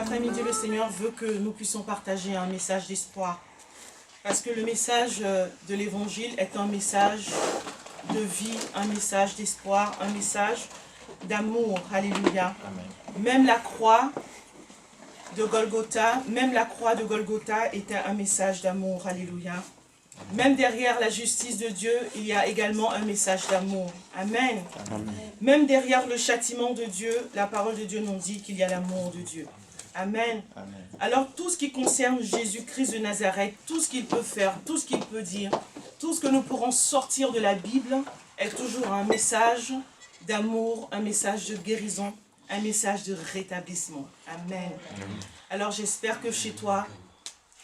après-midi, le Seigneur veut que nous puissions partager un message d'espoir. Parce que le message de l'Évangile est un message de vie, un message d'espoir, un message d'amour. Alléluia. Amen. Même la croix de Golgotha, était un message d'amour. Alléluia. Même derrière la justice de Dieu, il y a également un message d'amour. Amen. Amen. Même derrière le châtiment de Dieu, la parole de Dieu nous dit qu'il y a l'amour de Dieu. Amen. Amen. Alors tout ce qui concerne Jésus-Christ de Nazareth, tout ce qu'il peut faire, tout ce qu'il peut dire, tout ce que nous pourrons sortir de la Bible est toujours un message d'amour, un message de guérison, un message de rétablissement. Amen. Amen. Alors j'espère que chez toi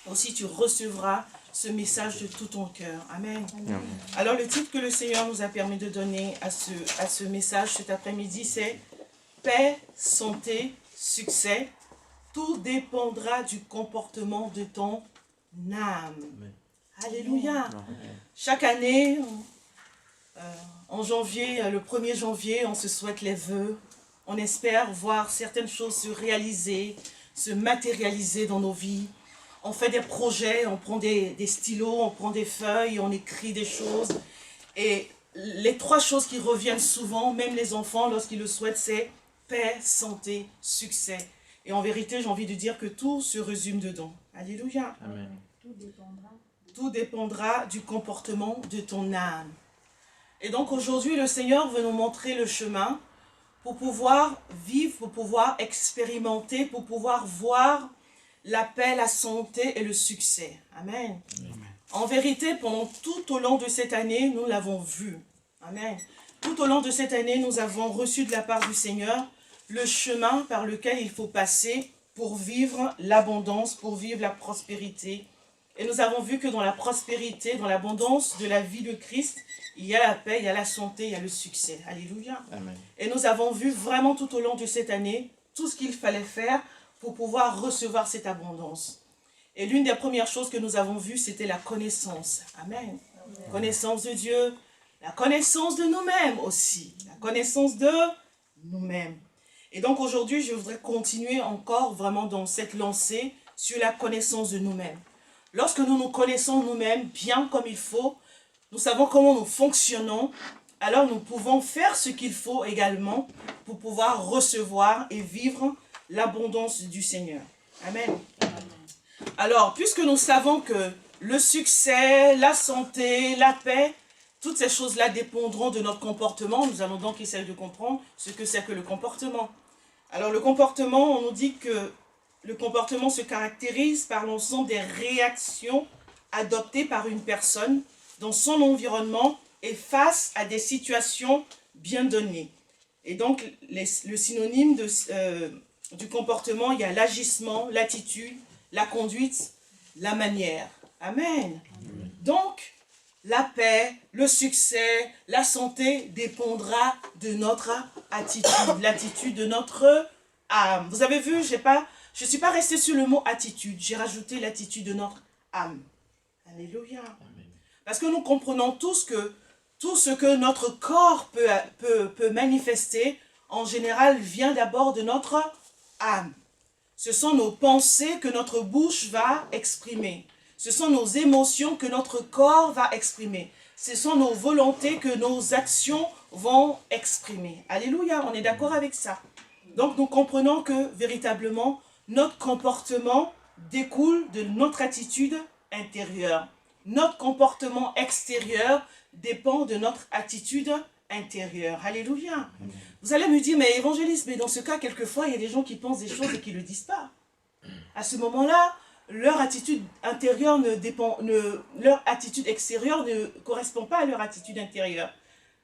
aussi tu recevras ce message de tout ton cœur. Amen. Amen. Alors le titre que le Seigneur nous a permis de donner à ce message cet après-midi, c'est « Paix, santé, succès ». Tout dépendra du comportement de ton âme. Amen. Alléluia. Amen. Chaque année, en janvier, le 1er janvier, on se souhaite les vœux. On espère voir certaines choses se réaliser, se matérialiser dans nos vies. On fait des projets, on prend des stylos, on prend des feuilles, on écrit des choses. Et les 3 choses qui reviennent souvent, même les enfants, lorsqu'ils le souhaitent, c'est paix, santé, succès. Et en vérité, j'ai envie de dire que tout se résume dedans. Alléluia. Amen. Tout dépendra du comportement de ton âme. Et donc aujourd'hui, le Seigneur veut nous montrer le chemin pour pouvoir vivre, pour pouvoir expérimenter, pour pouvoir voir la paix, la santé et le succès. Amen. Amen. En vérité, pendant tout au long de cette année, nous l'avons vu. Amen. Tout au long de cette année, nous avons reçu de la part du Seigneur le chemin par lequel il faut passer pour vivre l'abondance, pour vivre la prospérité. Et nous avons vu que dans la prospérité, dans l'abondance de la vie de Christ, il y a la paix, il y a la santé, il y a le succès. Alléluia. Amen. Et nous avons vu vraiment tout au long de cette année tout ce qu'il fallait faire pour pouvoir recevoir cette abondance. Et l'une des premières choses que nous avons vues, c'était la connaissance. Amen. Amen. Connaissance de Dieu, la connaissance de nous-mêmes aussi. La connaissance de nous-mêmes. Et donc aujourd'hui, je voudrais continuer encore vraiment dans cette lancée sur la connaissance de nous-mêmes. Lorsque nous nous connaissons nous-mêmes bien comme il faut, nous savons comment nous fonctionnons, alors nous pouvons faire ce qu'il faut également pour pouvoir recevoir et vivre l'abondance du Seigneur. Amen. Alors, puisque nous savons que le succès, la santé, la paix, toutes ces choses-là dépendront de notre comportement, nous allons donc essayer de comprendre ce que c'est que le comportement. Alors le comportement, on nous dit que le comportement se caractérise par l'ensemble des réactions adoptées par une personne dans son environnement et face à des situations bien données. Et donc le synonyme du comportement, il y a l'agissement, l'attitude, la conduite, la manière. Amen. Amen. Donc, la paix, le succès, la santé dépendra de notre attitude, l'attitude de notre âme. Vous avez vu, je ne suis pas restée sur le mot attitude, j'ai rajouté l'attitude de notre âme. Alléluia. Amen. Parce que nous comprenons tous que tout ce que notre corps peut manifester, en général, vient d'abord de notre âme. Ce sont nos pensées que notre bouche va exprimer. Ce sont nos émotions que notre corps va exprimer. Ce sont nos volontés que nos actions vont exprimer. Alléluia, on est d'accord avec ça. Donc nous comprenons que véritablement, notre comportement découle de notre attitude intérieure. Notre comportement extérieur dépend de notre attitude intérieure. Alléluia. Vous allez me dire, mais évangéliste, mais dans ce cas, quelquefois, il y a des gens qui pensent des choses et qui ne le disent pas. À ce moment-là, leur attitude intérieure leur attitude extérieure ne correspond pas à leur attitude intérieure.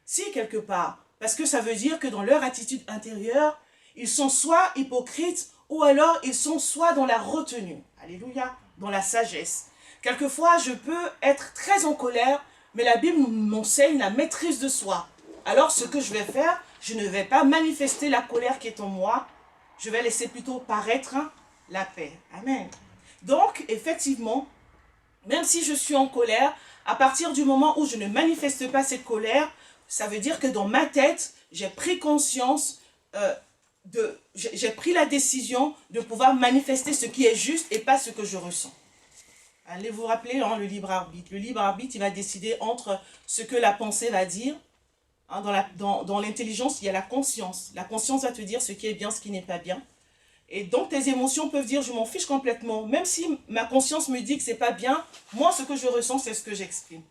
Si, quelque part. Parce que ça veut dire que dans leur attitude intérieure, ils sont soit hypocrites ou alors ils sont soit dans la retenue. Alléluia. Dans la sagesse. Quelquefois, je peux être très en colère, mais la Bible m'enseigne la maîtrise de soi. Alors, ce que je vais faire, je ne vais pas manifester la colère qui est en moi. Je vais laisser plutôt paraître la paix. Amen. Donc, effectivement, même si je suis en colère, à partir du moment où je ne manifeste pas cette colère, ça veut dire que dans ma tête, j'ai pris conscience j'ai pris la décision de pouvoir manifester ce qui est juste et pas ce que je ressens. Allez vous rappeler hein, le libre arbitre. Le libre arbitre, il va décider entre ce que la pensée va dire. Hein, dans l'intelligence, il y a la conscience. La conscience va te dire ce qui est bien, ce qui n'est pas bien. Et donc tes émotions peuvent dire je m'en fiche complètement. Même si ma conscience me dit que c'est pas bien, moi ce que je ressens, c'est ce que j'exprime.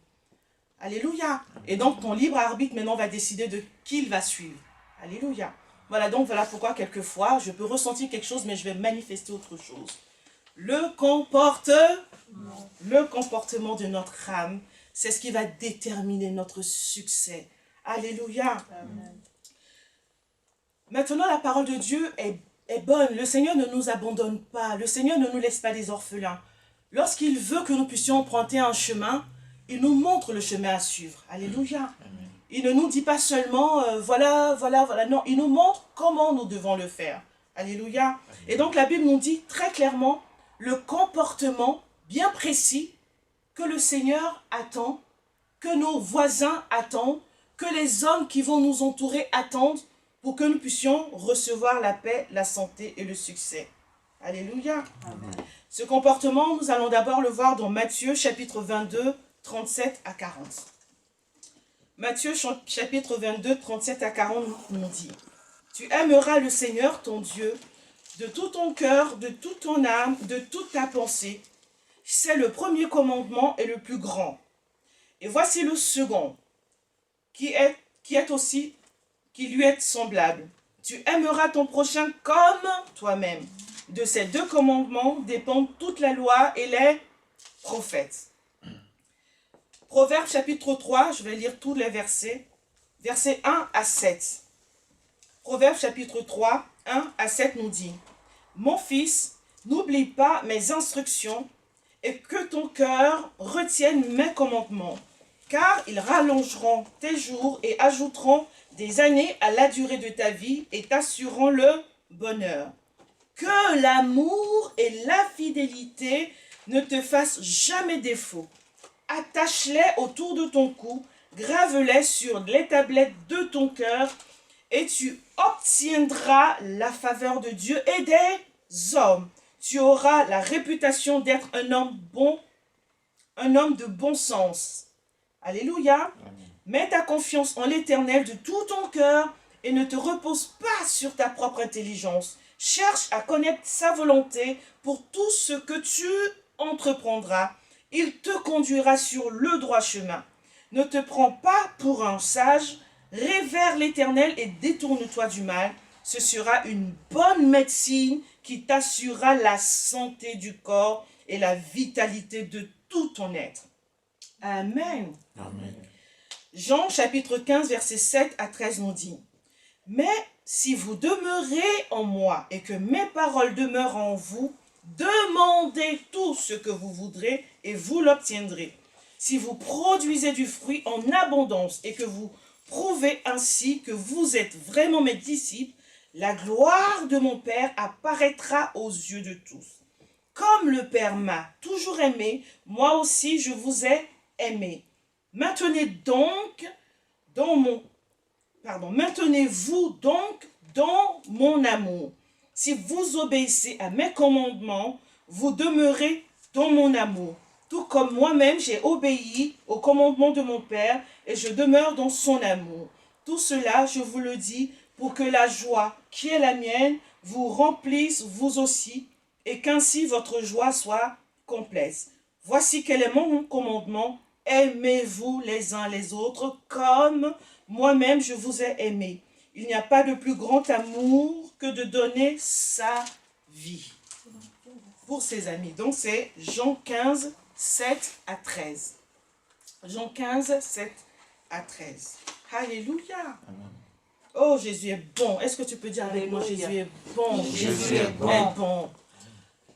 Alléluia. Et donc ton libre arbitre maintenant va décider de qui il va suivre. Alléluia. Voilà, donc voilà pourquoi quelquefois je peux ressentir quelque chose mais je vais manifester autre chose. Le comportement de notre âme, c'est ce qui va déterminer notre succès. Alléluia. Amen. Maintenant, la parole de Dieu est bonne. Le Seigneur ne nous abandonne pas. Le Seigneur ne nous laisse pas des orphelins. Lorsqu'il veut que nous puissions emprunter un chemin, il nous montre le chemin à suivre. Alléluia. Amen. Il ne nous dit pas seulement, voilà. Non, il nous montre comment nous devons le faire. Alléluia. Amen. Et donc, la Bible nous dit très clairement le comportement bien précis que le Seigneur attend, que nos voisins attendent, que les hommes qui vont nous entourer attendent pour que nous puissions recevoir la paix, la santé et le succès. Alléluia. Amen. Ce comportement, nous allons d'abord le voir dans Matthieu chapitre 22, 37 à 40. Matthieu chapitre 22, 37 à 40 nous dit « Tu aimeras le Seigneur ton Dieu de tout ton cœur, de toute ton âme, de toute ta pensée. C'est le premier commandement et le plus grand. Et voici le second, qui lui est semblable. Tu aimeras ton prochain comme toi-même. De ces deux commandements dépendent toute la loi et les prophètes. » Proverbe chapitre 3, je vais lire tous les versets. Versets 1 à 7. Proverbe chapitre 3, 1 à 7 nous dit « Mon fils, n'oublie pas mes instructions et que ton cœur retienne mes commandements, car ils rallongeront tes jours et ajouteront des années à la durée de ta vie et t'assureront le bonheur. Que l'amour et la fidélité ne te fassent jamais défaut. Attache-les autour de ton cou, grave-les sur les tablettes de ton cœur, et tu obtiendras la faveur de Dieu et des hommes. Tu auras la réputation d'être un homme bon, un homme de bon sens. Alléluia. Amen. Mets ta confiance en l'Éternel de tout ton cœur et ne te repose pas sur ta propre intelligence. Cherche à connaître sa volonté pour tout ce que tu entreprendras. Il te conduira sur le droit chemin. Ne te prends pas pour un sage, révère l'Éternel et détourne-toi du mal. Ce sera une bonne médecine qui t'assurera la santé du corps et la vitalité de tout ton être. Amen. Amen. Jean chapitre 15 verset 7 à 13 nous dit « Mais si vous demeurez en moi et que mes paroles demeurent en vous, demandez tout ce que vous voudrez et vous l'obtiendrez. Si vous produisez du fruit en abondance et que vous prouvez ainsi que vous êtes vraiment mes disciples, la gloire de mon Père apparaîtra aux yeux de tous. Comme le Père m'a toujours aimé, moi aussi je vous ai aimé. Maintenez-vous donc dans mon amour. Si vous obéissez à mes commandements, vous demeurez dans mon amour. Tout comme moi-même, j'ai obéi aux commandements de mon Père et je demeure dans son amour. Tout cela, je vous le dis, pour que la joie qui est la mienne vous remplisse vous aussi et qu'ainsi votre joie soit complète. Voici quel est mon commandement. Aimez-vous les uns les autres comme moi-même je vous ai aimé. Il n'y a pas de plus grand amour que de donner sa vie pour ses amis. Donc c'est Jean 15, 7 à 13. Jean 15, 7 à 13. Alléluia. Amen. Oh, Jésus est bon. Est-ce que tu peux dire avec moi, Jésus est bon. Jésus est bon.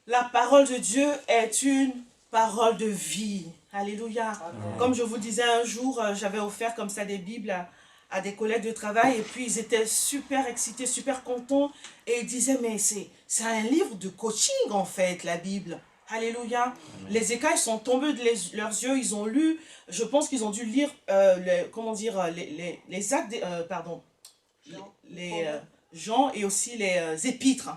La parole de Dieu est une parole de vie. Alléluia. Amen. Comme je vous disais un jour, j'avais offert comme ça des Bibles à des collègues de travail et puis ils étaient super excités, super contents et ils disaient mais c'est un livre de coaching en fait, la Bible. Alléluia. Amen. Les écailles sont tombées de leurs yeux, ils ont lu, je pense qu'ils ont dû lire les actes, Jean et aussi les épîtres.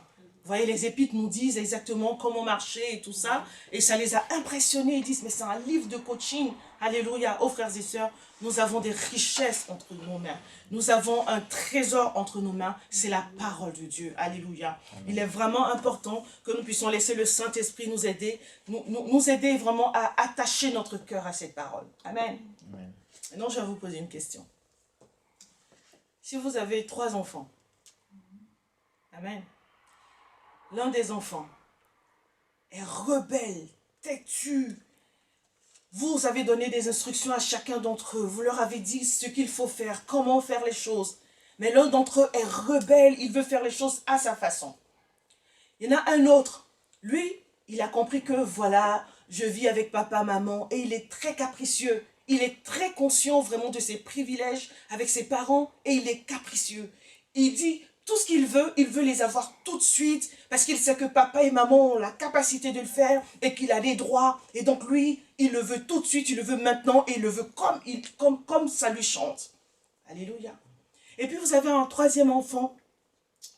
Vous voyez, les épîtres nous disent exactement comment marcher et tout ça. Et ça les a impressionnés. Ils disent, mais c'est un livre de coaching. Alléluia. Oh frères et sœurs, nous avons des richesses entre nos mains. Nous avons un trésor entre nos mains. C'est la parole de Dieu. Alléluia. Amen. Il est vraiment important que nous puissions laisser le Saint-Esprit nous aider. Nous aider vraiment à attacher notre cœur à cette parole. Amen. Amen. Maintenant, je vais vous poser une question. Si vous avez 3 enfants. Amen. L'un des enfants est rebelle, têtu. Vous avez donné des instructions à chacun d'entre eux. Vous leur avez dit ce qu'il faut faire, comment faire les choses. Mais l'un d'entre eux est rebelle, il veut faire les choses à sa façon. Il y en a un autre. Lui, il a compris que voilà, je vis avec papa, maman, et il est très capricieux. Il est très conscient vraiment de ses privilèges avec ses parents, et il est capricieux. Il dit... Tout ce qu'il veut, il veut les avoir tout de suite parce qu'il sait que papa et maman ont la capacité de le faire et qu'il a des droits. Et donc lui, il le veut tout de suite, il le veut maintenant et il le veut comme ça lui chante. Alléluia. Et puis vous avez un 3e enfant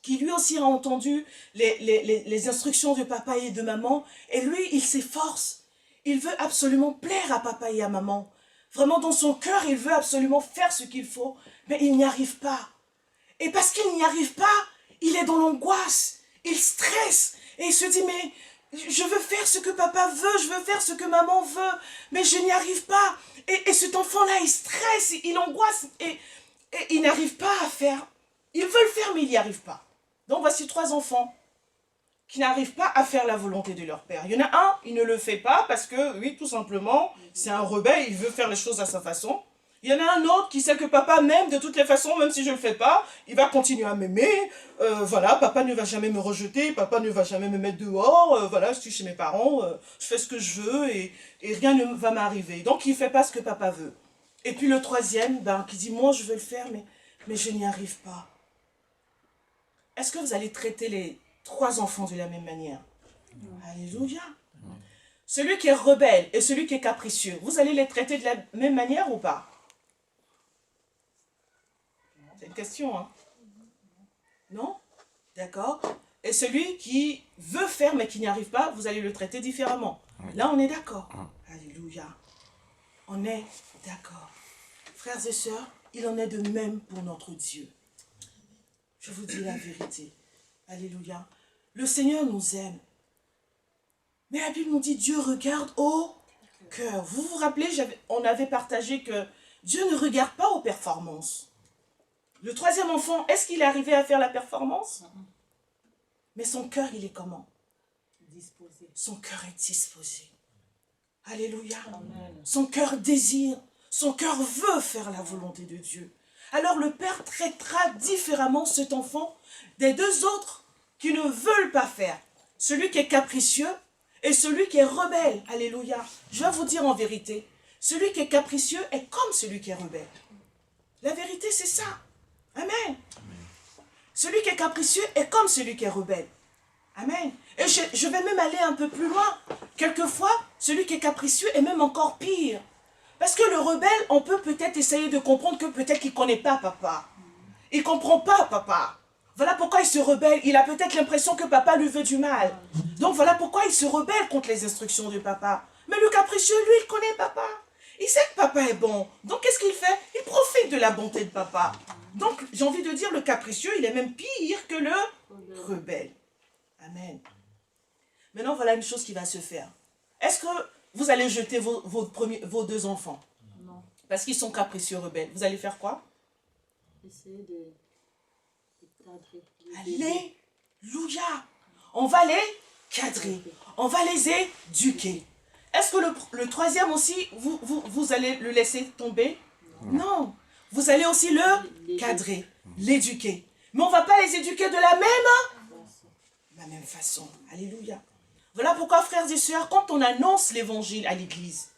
qui lui aussi a entendu les instructions de papa et de maman. Et lui, il s'efforce. Il veut absolument plaire à papa et à maman. Vraiment dans son cœur, il veut absolument faire ce qu'il faut, mais il n'y arrive pas. Et parce qu'il n'y arrive pas, il est dans l'angoisse, il stresse. Et il se dit, mais je veux faire ce que papa veut, je veux faire ce que maman veut, mais je n'y arrive pas. Et cet enfant-là, il stresse, il angoisse, et il n'arrive pas à faire. Il veut le faire, mais il n'y arrive pas. Donc voici 3 enfants qui n'arrivent pas à faire la volonté de leur père. Il y en a un, il ne le fait pas parce que, oui, tout simplement, c'est un rebelle, il veut faire les choses à sa façon. Il y en a un autre qui sait que papa m'aime de toutes les façons, même si je ne le fais pas, il va continuer à m'aimer. Voilà, papa ne va jamais me rejeter, papa ne va jamais me mettre dehors. Voilà, je suis chez mes parents, je fais ce que je veux et rien ne va m'arriver. Donc il ne fait pas ce que papa veut. Et puis le 3e, qui dit, moi je veux le faire, mais je n'y arrive pas. Est-ce que vous allez traiter les 3 enfants de la même manière? Alléluia. Celui qui est rebelle et celui qui est capricieux, vous allez les traiter de la même manière ou pas? C'est une question, hein? Non? D'accord? Et celui qui veut faire mais qui n'y arrive pas, vous allez le traiter différemment. Là, on est d'accord. Alléluia. On est d'accord. Frères et sœurs, il en est de même pour notre Dieu. Je vous dis la vérité. Alléluia. Le Seigneur nous aime. Mais la Bible nous dit, Dieu regarde au cœur. Vous vous rappelez, on avait partagé que Dieu ne regarde pas aux performances. Le 3e enfant, est-ce qu'il est arrivé à faire la performance? Mais son cœur, il est comment? Disposé. Son cœur est disposé. Alléluia. Amen. Son cœur désire, son cœur veut faire la volonté de Dieu. Alors le Père traitera différemment cet enfant des 2 autres qui ne veulent pas faire. Celui qui est capricieux et celui qui est rebelle. Alléluia. Je vais vous dire en vérité, celui qui est capricieux est comme celui qui est rebelle. La vérité, c'est ça. Amen. Amen. Celui qui est capricieux est comme celui qui est rebelle. Amen. Et je vais même aller un peu plus loin. Quelquefois, celui qui est capricieux est même encore pire. Parce que le rebelle, on peut peut-être essayer de comprendre que peut-être qu'il ne connaît pas papa. Il ne comprend pas papa. Voilà pourquoi il se rebelle. Il a peut-être l'impression que papa lui veut du mal. Donc voilà pourquoi il se rebelle contre les instructions de papa. Mais le capricieux, lui, il connaît papa. Il sait que papa est bon. Donc qu'est-ce qu'il fait? Il profite de la bonté de papa. Donc j'ai envie de dire, le capricieux, il est même pire que le rebelle. Amen. Maintenant, voilà une chose qui va se faire. Est-ce que vous allez jeter vos 2 enfants? Non. Parce qu'ils sont capricieux, rebelles. Vous allez faire quoi? Essayer de cadrer. Alléluia. On va les cadrer. On va les éduquer. Est-ce que le 3e aussi, vous allez le laisser tomber? Non. Vous allez aussi le cadrer, l'éduquer. Mais on ne va pas les éduquer de la même façon. Alléluia. Voilà pourquoi, frères et sœurs, quand on annonce l'évangile à l'église,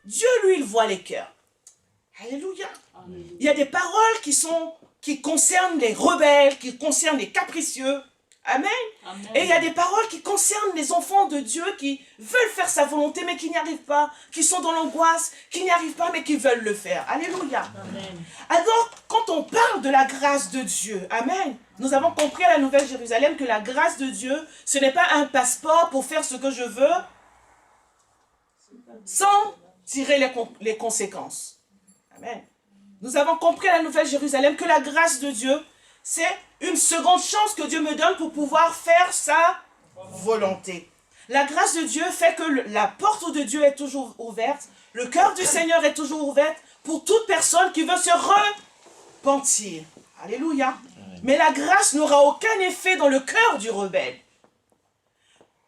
Dieu, lui, il voit les cœurs. Alléluia. Alléluia. Il y a des paroles qui concernent les rebelles, qui concernent les capricieux. Amen. Amen. Et il y a des paroles qui concernent les enfants de Dieu qui veulent faire sa volonté mais qui n'y arrivent pas, qui sont dans l'angoisse, qui n'y arrivent pas mais qui veulent le faire. Alléluia. Amen. Alors, quand on parle de la grâce de Dieu, amen, Nous avons compris à la Nouvelle Jérusalem que la grâce de Dieu, ce n'est pas un passeport pour faire ce que je veux sans tirer les conséquences. Amen. Nous avons compris à la Nouvelle Jérusalem que la grâce de Dieu, c'est une seconde chance que Dieu me donne pour pouvoir faire sa volonté. La grâce de Dieu fait que la porte de Dieu est toujours ouverte, le cœur du Seigneur est toujours ouvert pour toute personne qui veut se repentir. Alléluia. Mais la grâce n'aura aucun effet dans le cœur du rebelle.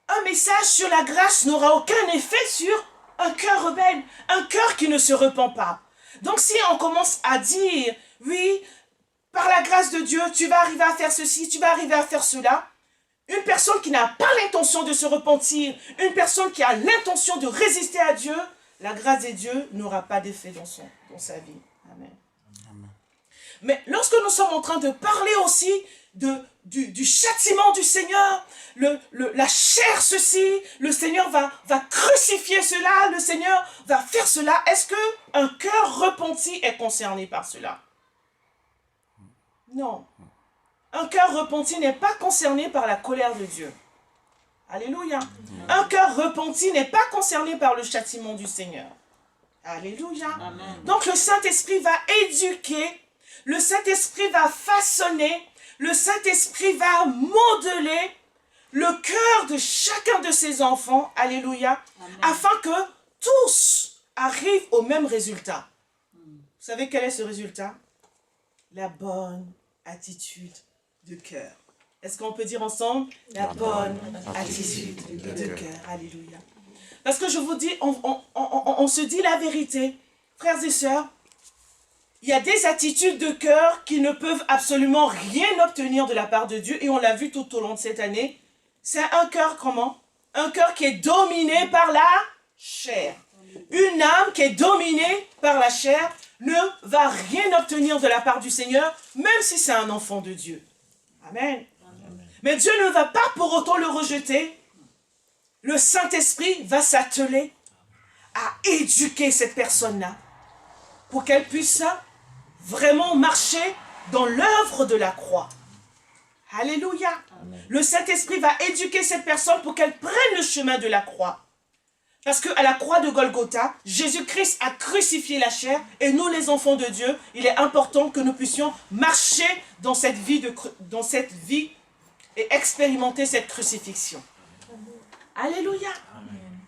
Un message sur la grâce n'aura aucun effet sur un cœur rebelle, un cœur qui ne se repent pas. Donc si on commence à dire, oui, par la grâce de Dieu, tu vas arriver à faire ceci, tu vas arriver à faire cela, une personne qui n'a pas l'intention de se repentir, une personne qui a l'intention de résister à Dieu, la grâce de Dieu n'aura pas d'effet dans sa vie. Amen. Amen. Mais lorsque nous sommes en train de parler aussi du châtiment du Seigneur, la chair ceci, le Seigneur va crucifier cela, le Seigneur va faire cela, est-ce qu'un cœur repenti est concerné par cela? Non. Un cœur repenti n'est pas concerné par la colère de Dieu. Alléluia. Un cœur repenti n'est pas concerné par le châtiment du Seigneur. Alléluia. Amen. Donc le Saint-Esprit va éduquer, le Saint-Esprit va façonner, le Saint-Esprit va modeler le cœur de chacun de ses enfants. Alléluia. Amen. Afin que tous arrivent au même résultat. Vous savez quel est ce résultat? La bonne attitude de cœur. Est-ce qu'on peut dire ensemble? La bonne attitude de cœur. Alléluia. Parce que je vous dis, on se dit la vérité. Frères et sœurs, il y a des attitudes de cœur qui ne peuvent absolument rien obtenir de la part de Dieu. Et on l'a vu tout au long de cette année. C'est un cœur comment? Un cœur qui est dominé par la chair. Une âme qui est dominée par la chair ne va rien obtenir de la part du Seigneur, même si c'est un enfant de Dieu. Amen. Amen. Mais Dieu ne va pas pour autant le rejeter. Le Saint-Esprit va s'atteler à éduquer cette personne-là pour qu'elle puisse vraiment marcher dans l'œuvre de la croix. Alléluia. Amen. Le Saint-Esprit va éduquer cette personne pour qu'elle prenne le chemin de la croix. Parce qu'à la croix de Golgotha, Jésus-Christ a crucifié la chair et nous, les enfants de Dieu, il est important que nous puissions marcher dans cette vie, et expérimenter cette crucifixion. Amen. Alléluia. Amen.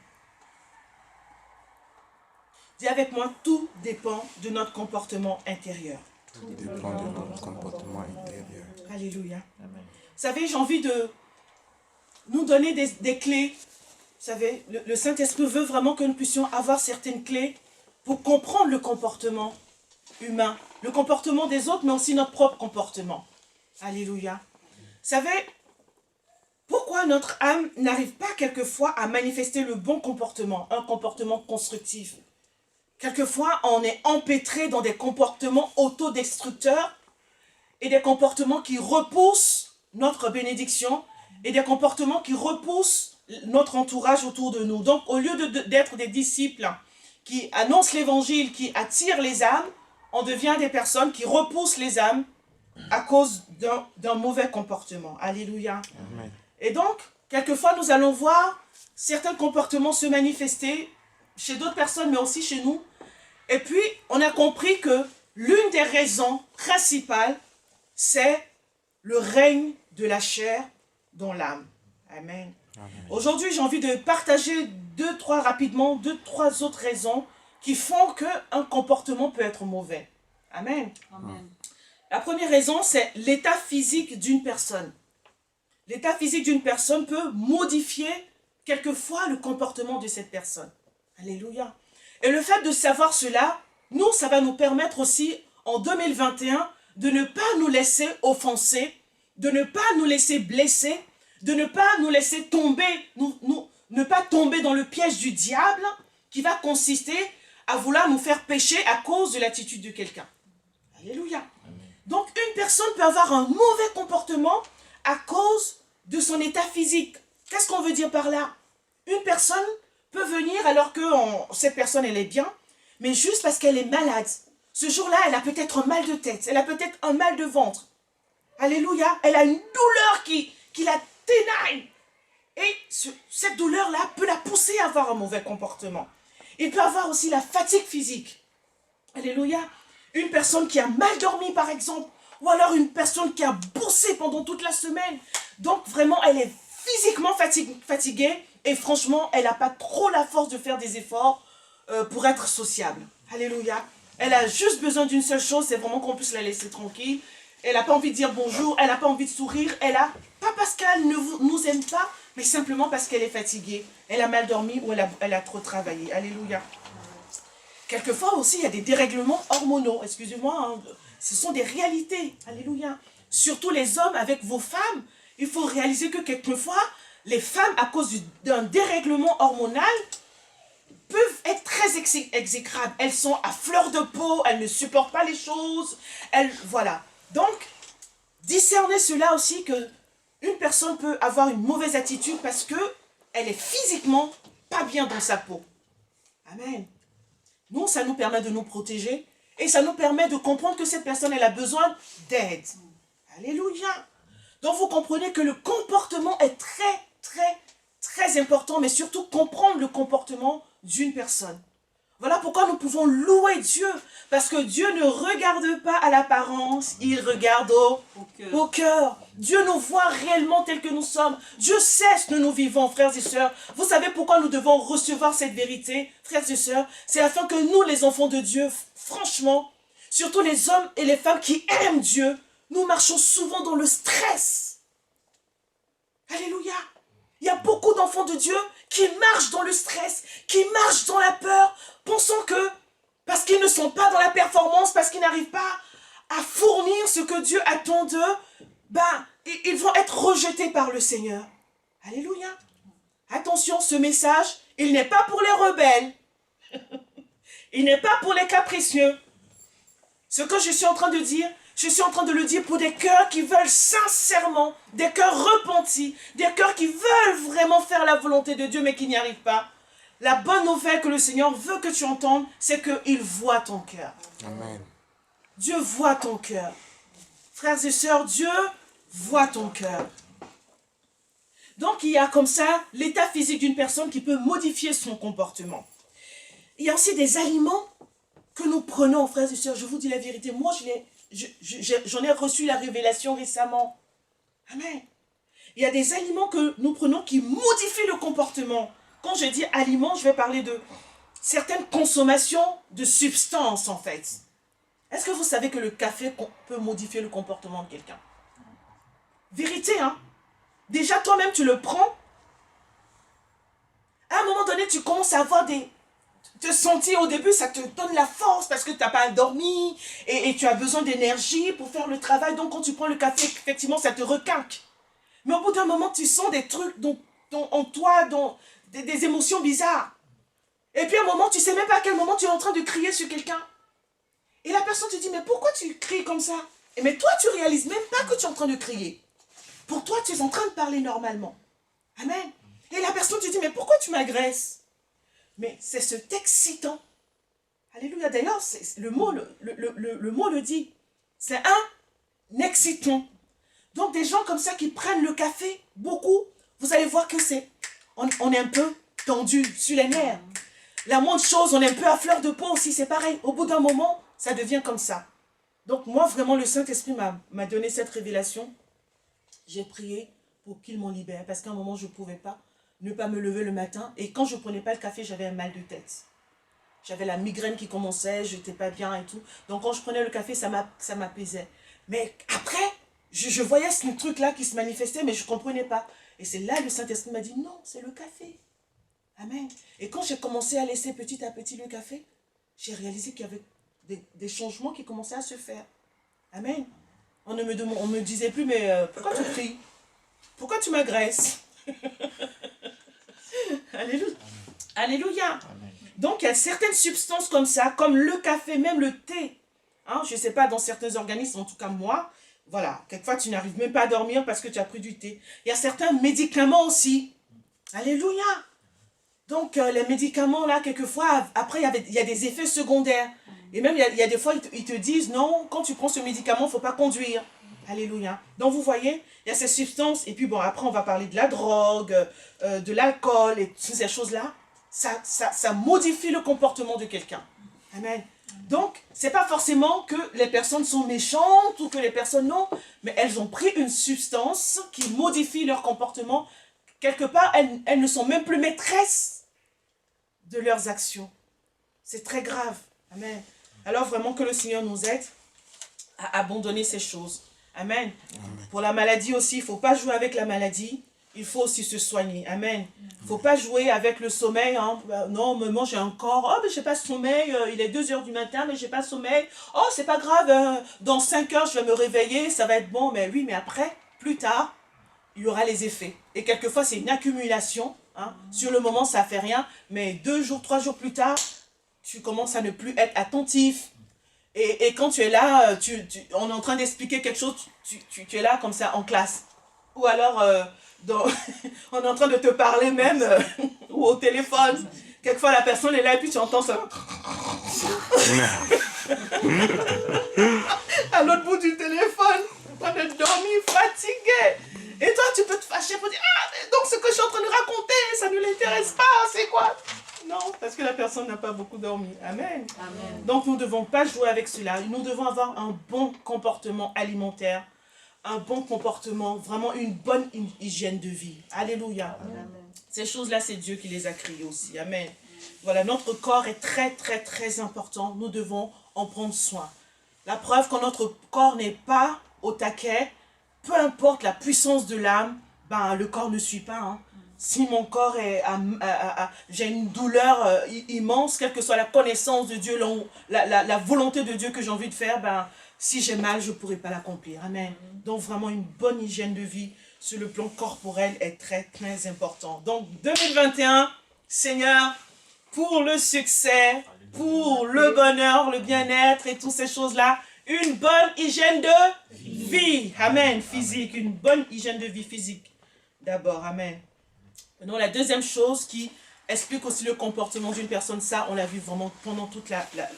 Dis avec moi, tout dépend de notre comportement intérieur. Tout dépend de notre comportement intérieur. Alléluia. Amen. Vous savez, j'ai envie de nous donner des clés. Vous savez, le Saint-Esprit veut vraiment que nous puissions avoir certaines clés pour comprendre le comportement humain, le comportement des autres, mais aussi notre propre comportement. Alléluia. Vous savez, pourquoi notre âme n'arrive pas quelquefois à manifester le bon comportement, un comportement constructif? Quelquefois, on est empêtré dans des comportements autodestructeurs et des comportements qui repoussent notre bénédiction et des comportements qui repoussent notre entourage autour de nous. Donc, au lieu d'être des disciples qui annoncent l'évangile, qui attirent les âmes, on devient des personnes qui repoussent les âmes à cause d'un mauvais comportement. Alléluia. Amen. Et donc, quelquefois, nous allons voir certains comportements se manifester chez d'autres personnes, mais aussi chez nous. Et puis, on a compris que l'une des raisons principales, c'est le règne de la chair dans l'âme. Amen. Aujourd'hui, j'ai envie de partager deux, trois autres raisons qui font qu'un comportement peut être mauvais. Amen. Amen. La première raison, c'est l'état physique d'une personne. L'état physique d'une personne peut modifier quelquefois le comportement de cette personne. Alléluia. Et le fait de savoir cela, nous, ça va nous permettre aussi, en 2021, de ne pas nous laisser offenser, de ne pas nous laisser blesser, de ne pas nous laisser tomber, ne pas tomber dans le piège du diable qui va consister à vouloir nous faire pécher à cause de l'attitude de quelqu'un. Alléluia. Amen. Donc, une personne peut avoir un mauvais comportement à cause de son état physique. Qu'est-ce qu'on veut dire par là? Une personne peut venir alors que cette personne, elle est bien, mais juste parce qu'elle est malade. Ce jour-là, elle a peut-être un mal de tête, elle a peut-être un mal de ventre. Alléluia. Elle a une douleur qui la ténaille. Et cette douleur-là peut la pousser à avoir un mauvais comportement. Il peut avoir aussi la fatigue physique. Alléluia. Une personne qui a mal dormi, par exemple. Ou alors une personne qui a bossé pendant toute la semaine. Donc vraiment, elle est physiquement fatiguée. Et franchement, elle n'a pas trop la force de faire des efforts pour être sociable. Alléluia. Elle a juste besoin d'une seule chose, c'est vraiment qu'on puisse la laisser tranquille. Elle n'a pas envie de dire bonjour, elle n'a pas envie de sourire. Pas parce qu'elle ne nous aime pas, mais simplement parce qu'elle est fatiguée. Elle a mal dormi ou elle a trop travaillé. Alléluia. Quelquefois aussi, il y a des dérèglements hormonaux. Excusez-moi, hein, ce sont des réalités. Alléluia. Surtout les hommes avec vos femmes. Il faut réaliser que quelquefois, les femmes, à cause d'un dérèglement hormonal, peuvent être très exécrables. Elles sont à fleur de peau, elles ne supportent pas les choses. Voilà. Donc, discernez cela aussi que une personne peut avoir une mauvaise attitude parce qu'elle est physiquement pas bien dans sa peau. Amen. Nous, ça nous permet de nous protéger et ça nous permet de comprendre que cette personne, elle a besoin d'aide. Alléluia. Donc, vous comprenez que le comportement est très, très, très important, mais surtout comprendre le comportement d'une personne. Voilà pourquoi nous pouvons louer Dieu, parce que Dieu ne regarde pas à l'apparence, il regarde au cœur. Dieu nous voit réellement tels que nous sommes. Dieu sait ce que nous vivons, frères et sœurs. Vous savez pourquoi nous devons recevoir cette vérité, frères et sœurs? C'est afin que nous, les enfants de Dieu, franchement, surtout les hommes et les femmes qui aiment Dieu, nous marchons souvent dans le stress. Alléluia. Il y a beaucoup d'enfants de Dieu qui marchent dans le stress, qui marchent dans la peur, pensant que parce qu'ils ne sont pas dans la performance, parce qu'ils n'arrivent pas à fournir ce que Dieu attend d'eux, ils vont être rejetés par le Seigneur. Alléluia. Attention, ce message, il n'est pas pour les rebelles. Il n'est pas pour les capricieux. Ce que je suis en train de dire, je suis en train de le dire pour des cœurs qui veulent sincèrement, des cœurs repentis, des cœurs qui veulent vraiment faire la volonté de Dieu mais qui n'y arrivent pas. La bonne nouvelle que le Seigneur veut que tu entendes, c'est qu'il voit ton cœur. Amen. Dieu voit ton cœur. Frères et sœurs, Dieu voit ton cœur. Donc il y a comme ça l'état physique d'une personne qui peut modifier son comportement. Il y a aussi des aliments que nous prenons, frères et sœurs. Je vous dis la vérité, moi j'en ai reçu la révélation récemment. Amen. Il y a des aliments que nous prenons qui modifient le comportement. Quand je dis aliments, je vais parler de certaines consommations de substances en fait. Est-ce que vous savez que le café peut modifier le comportement de quelqu'un? Vérité, hein? Déjà toi-même tu le prends. À un moment donné, tu commences à avoir te sentir au début, ça te donne la force parce que tu n'as pas dormi et tu as besoin d'énergie pour faire le travail. Donc quand tu prends le café, effectivement, ça te requinque. Mais au bout d'un moment, tu sens des trucs en toi, des émotions bizarres. Et puis à un moment, tu ne sais même pas à quel moment tu es en train de crier sur quelqu'un. Et la personne te dit, mais pourquoi tu cries comme ça? Mais toi, tu ne réalises même pas que tu es en train de crier. Pour toi, tu es en train de parler normalement. Amen. Et la personne te dit, mais pourquoi tu m'agresses? Mais c'est cet excitant. Alléluia. D'ailleurs, le mot le dit. C'est un excitant. Donc des gens comme ça qui prennent le café, beaucoup, vous allez voir que on est un peu tendu sur les nerfs. La moindre chose, on est un peu à fleur de peau aussi, c'est pareil. Au bout d'un moment, ça devient comme ça. Donc moi, vraiment, le Saint-Esprit m'a donné cette révélation. J'ai prié pour qu'il m'en libère, parce qu'à un moment, je ne pouvais pas ne pas me lever le matin. Et quand je ne prenais pas le café, j'avais un mal de tête. J'avais la migraine qui commençait, je n'étais pas bien et tout. Donc quand je prenais le café, ça m'apaisait. Mais après, je voyais ce truc-là qui se manifestait, mais je ne comprenais pas. Et c'est là que le Saint-Esprit m'a dit, non, c'est le café. Amen. Et quand j'ai commencé à laisser petit à petit le café, j'ai réalisé qu'il y avait des changements qui commençaient à se faire. Amen. On ne me disait plus, mais pourquoi tu cries? Pourquoi tu m'agresses? Alléluia. Alléluia. Amen. Donc, il y a certaines substances comme ça, comme le café, même le thé. Hein, je ne sais pas, dans certains organismes, en tout cas moi, voilà, quelquefois tu n'arrives même pas à dormir parce que tu as pris du thé. Il y a certains médicaments aussi. Alléluia. Donc, les médicaments, là, quelquefois, après, il y a des effets secondaires. Et même, il y a des fois, ils te disent, non, quand tu prends ce médicament, il ne faut pas conduire. Alléluia. Donc vous voyez, il y a ces substances, et puis bon, après on va parler de la drogue, de l'alcool, et toutes ces choses-là. Ça modifie le comportement de quelqu'un. Amen. Donc, ce n'est pas forcément que les personnes sont méchantes ou que les personnes non, mais elles ont pris une substance qui modifie leur comportement. Quelque part, elles ne sont même plus maîtresses de leurs actions. C'est très grave. Amen. Alors vraiment que le Seigneur nous aide à abandonner ces choses. Amen. Amen. Pour la maladie aussi, il ne faut pas jouer avec la maladie. Il faut aussi se soigner. Amen. Il ne faut pas jouer avec le sommeil. Hein. Non, mais moi j'ai un corps. Oh, mais je n'ai pas sommeil. Il est 2 h du matin, mais je n'ai pas sommeil. Oh, c'est pas grave. Dans 5 heures, je vais me réveiller. Ça va être bon. Mais oui, mais après, plus tard, il y aura les effets. Et quelquefois, c'est une accumulation. Hein. Sur le moment, ça ne fait rien. Mais 2 jours, 3 jours plus tard, tu commences à ne plus être attentif. Et quand tu es là, on est en train d'expliquer quelque chose, tu es là comme ça en classe. Ou alors, on est en train de te parler même, ou au téléphone. Quelquefois, la personne est là et puis tu entends ça. À l'autre bout du téléphone, on est dormi, fatigué. Et toi, tu peux te fâcher pour dire, ah, mais donc ce que je suis en train de raconter, ça ne l'intéresse pas, c'est quoi? Non, parce que la personne n'a pas beaucoup dormi. Amen. Amen. Donc, nous ne devons pas jouer avec cela. Nous devons avoir un bon comportement alimentaire, un bon comportement, vraiment une bonne hygiène de vie. Alléluia. Amen. Ces choses-là, c'est Dieu qui les a créées aussi. Amen. Voilà, notre corps est très, très, très important. Nous devons en prendre soin. La preuve que notre corps n'est pas au taquet, peu importe la puissance de l'âme, ben, le corps ne suit pas. Hein. Si mon corps est j'ai une douleur immense, quelle que soit la connaissance de Dieu, la volonté de Dieu que j'ai envie de faire, ben, si j'ai mal, je ne pourrai pas l'accomplir. Amen. Donc vraiment une bonne hygiène de vie sur le plan corporel est très très important. Donc 2021, Seigneur, pour le succès, pour le bonheur, le bien-être et toutes ces choses-là, une bonne hygiène de vie. Amen. Physique, une bonne hygiène de vie physique. D'abord, amen. Donc la deuxième chose qui explique aussi le comportement d'une personne, ça on l'a vu vraiment pendant toute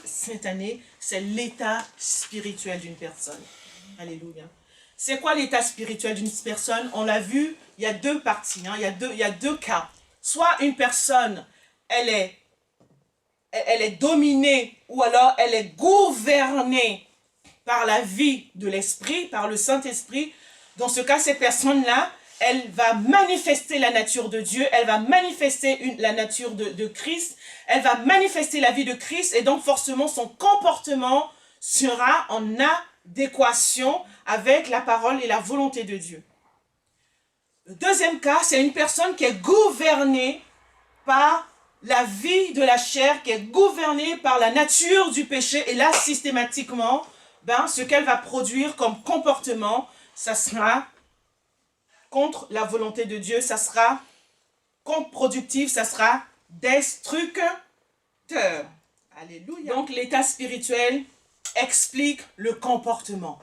cette année, c'est l'état spirituel d'une personne. Alléluia. C'est quoi l'état spirituel d'une personne? On l'a vu, il y a deux parties, hein, il y a deux cas. Soit une personne, elle est dominée ou alors elle est gouvernée par la vie de l'esprit, par le Saint-Esprit. Dans ce cas, cette personne-là, elle va manifester la nature de Dieu, elle va manifester la nature de Christ, elle va manifester la vie de Christ et donc forcément son comportement sera en adéquation avec la parole et la volonté de Dieu. Le deuxième cas, c'est une personne qui est gouvernée par la vie de la chair, qui est gouvernée par la nature du péché et là systématiquement, ce qu'elle va produire comme comportement, ça sera contre la volonté de Dieu, ça sera contre-productif, ça sera destructeur. Alléluia. Donc l'état spirituel explique le comportement.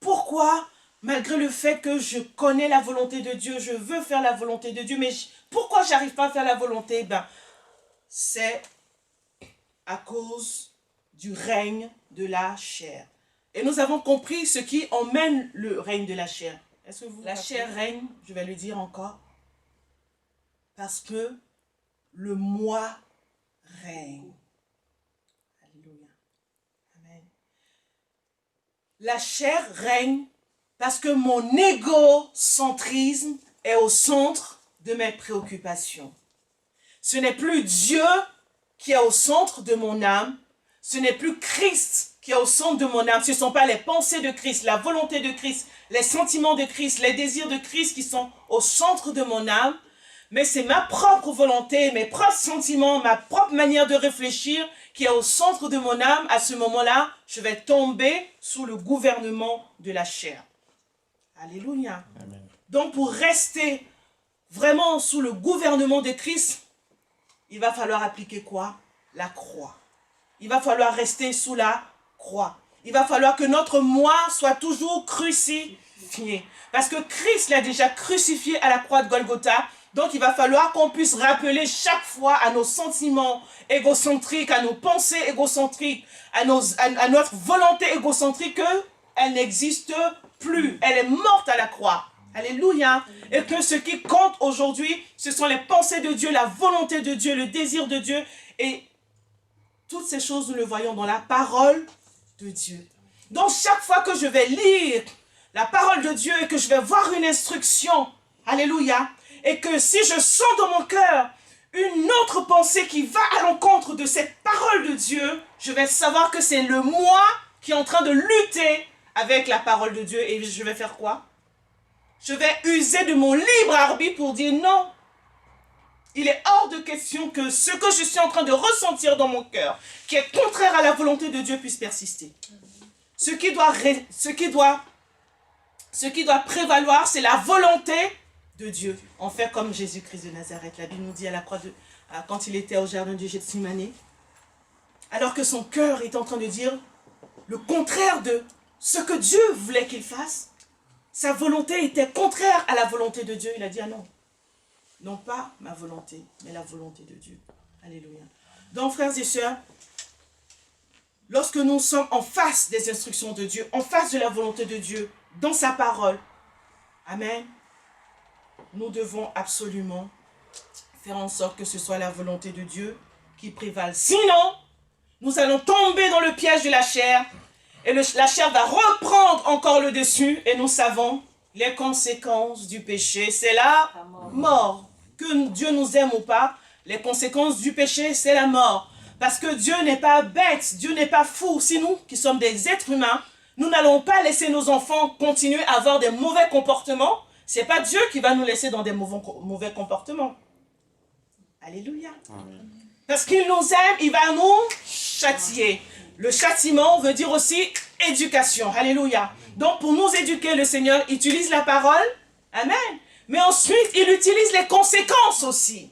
Pourquoi, malgré le fait que je connais la volonté de Dieu, je veux faire la volonté de Dieu, mais pourquoi je n'arrive pas à faire la volonté? C'est à cause du règne de la chair. Et nous avons compris ce qui emmène le règne de la chair. Est-ce que la chair règne, je vais le dire encore, parce que le moi règne. Alléluia. Amen. La chair règne parce que mon égocentrisme est au centre de mes préoccupations. Ce n'est plus Dieu qui est au centre de mon âme, ce n'est plus Christ qui est au centre de mon âme. Ce ne sont pas les pensées de Christ, la volonté de Christ, les sentiments de Christ, les désirs de Christ qui sont au centre de mon âme, mais c'est ma propre volonté, mes propres sentiments, ma propre manière de réfléchir qui est au centre de mon âme. À ce moment-là, je vais tomber sous le gouvernement de la chair. Alléluia. Amen. Donc pour rester vraiment sous le gouvernement de Christ, il va falloir appliquer quoi? La croix. Il va falloir rester sous la croix. Il va falloir que notre moi soit toujours crucifié. Parce que Christ l'a déjà crucifié à la croix de Golgotha. Donc il va falloir qu'on puisse rappeler chaque fois à nos sentiments égocentriques, à nos pensées égocentriques, à notre volonté égocentrique que elle n'existe plus. Elle est morte à la croix. Alléluia. Et que ce qui compte aujourd'hui, ce sont les pensées de Dieu, la volonté de Dieu, le désir de Dieu. Et toutes ces choses, nous le voyons dans la parole de Dieu. Donc chaque fois que je vais lire la parole de Dieu et que je vais voir une instruction, alléluia, et que si je sens dans mon cœur une autre pensée qui va à l'encontre de cette parole de Dieu, je vais savoir que c'est le moi qui est en train de lutter avec la parole de Dieu. Et je vais faire quoi? Je vais user de mon libre arbitre pour dire non. Il est hors de question que ce que je suis en train de ressentir dans mon cœur, qui est contraire à la volonté de Dieu, puisse persister. Ce qui doit prévaloir, c'est la volonté de Dieu. On fait comme Jésus-Christ de Nazareth. La Bible nous dit à la croix quand il était au jardin du Gethsémani, alors que son cœur est en train de dire le contraire de ce que Dieu voulait qu'il fasse. Sa volonté était contraire à la volonté de Dieu. Il a dit, ah non, non pas ma volonté, mais la volonté de Dieu. Alléluia. Donc, frères et sœurs, lorsque nous sommes en face des instructions de Dieu, en face de la volonté de Dieu, dans sa parole, amen, nous devons absolument faire en sorte que ce soit la volonté de Dieu qui prévale. Sinon, nous allons tomber dans le piège de la chair et la chair va reprendre encore le dessus et nous savons les conséquences du péché. C'est la mort. Que Dieu nous aime ou pas, les conséquences du péché, c'est la mort. Parce que Dieu n'est pas bête, Dieu n'est pas fou. Si nous, qui sommes des êtres humains, nous n'allons pas laisser nos enfants continuer à avoir des mauvais comportements. Ce n'est pas Dieu qui va nous laisser dans des mauvais comportements. Alléluia. Amen. Parce qu'il nous aime, il va nous châtier. Le châtiment veut dire aussi éducation. Alléluia. Donc pour nous éduquer, le Seigneur utilise la parole. Amen. Mais ensuite, il utilise les conséquences aussi.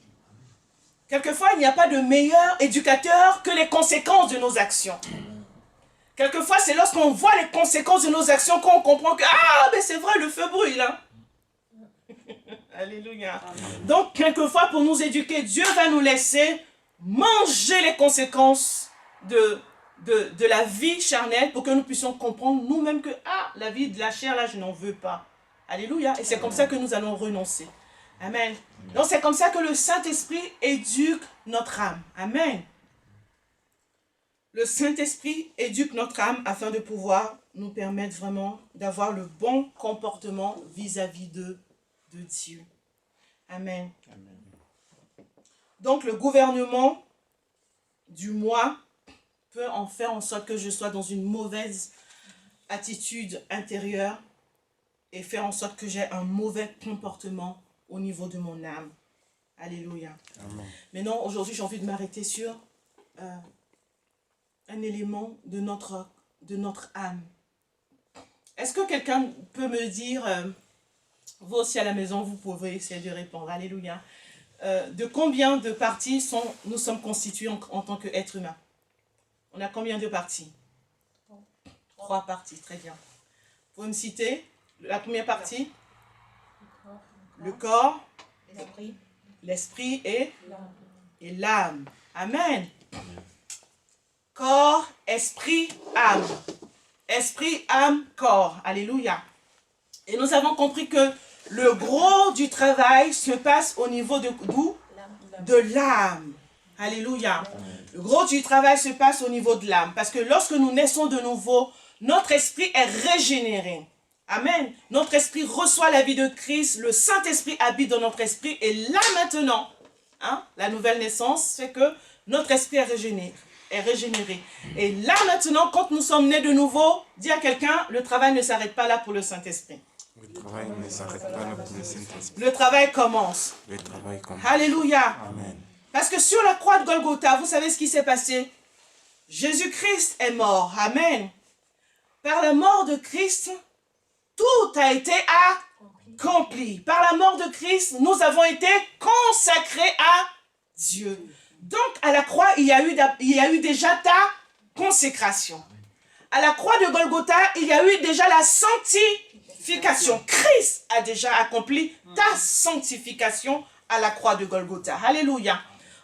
Quelquefois, il n'y a pas de meilleur éducateur que les conséquences de nos actions. Quelquefois, c'est lorsqu'on voit les conséquences de nos actions qu'on comprend que, ah, mais c'est vrai, le feu brûle. Hein? Alléluia. Donc, quelquefois, pour nous éduquer, Dieu va nous laisser manger les conséquences de la vie charnelle pour que nous puissions comprendre nous-mêmes que, ah, la vie de la chair, là, je n'en veux pas. Alléluia. Et c'est comme ça que nous allons renoncer. Amen. Donc, c'est comme ça que le Saint-Esprit éduque notre âme. Amen. Le Saint-Esprit éduque notre âme afin de pouvoir nous permettre vraiment d'avoir le bon comportement vis-à-vis de Dieu. Amen. Amen. Donc, le gouvernement du moi peut en faire en sorte que je sois dans une mauvaise attitude intérieure et faire en sorte que j'ai un mauvais comportement au niveau de mon âme. Alléluia. Amen. Maintenant, aujourd'hui, j'ai envie de m'arrêter sur un élément de notre âme. Est-ce que quelqu'un peut me dire, vous aussi à la maison, vous pouvez essayer de répondre, alléluia, de combien de parties nous sommes constitués en tant qu'êtres humains? On a combien de parties? 3 parties, très bien. Vous pouvez me citer la première partie? Le corps, l'esprit et l'âme. Amen. Corps, esprit, âme. Esprit, âme, corps. Alléluia. Et nous avons compris que le gros du travail se passe au niveau de d'où? De l'âme. Alléluia. Le gros du travail se passe au niveau de l'âme. Parce que lorsque nous naissons de nouveau, notre esprit est régénéré. Amen. Notre esprit reçoit la vie de Christ. Le Saint-Esprit habite dans notre esprit. Et là maintenant, la nouvelle naissance fait que notre esprit est régénéré. Et là maintenant, quand nous sommes nés de nouveau, dis à quelqu'un, le travail ne s'arrête pas là pour le Saint-Esprit. Le travail ne s'arrête pas là pour le Saint-Esprit. Le travail commence. Le travail commence. Alléluia. Amen. Parce que sur la croix de Golgotha, vous savez ce qui s'est passé? Jésus-Christ est mort. Amen. Par la mort de Christ, tout a été accompli. Par la mort de Christ, nous avons été consacrés à Dieu. Donc, à la croix, il y a eu déjà ta consécration. À la croix de Golgotha, il y a eu déjà la sanctification. Christ a déjà accompli ta sanctification à la croix de Golgotha. Alléluia.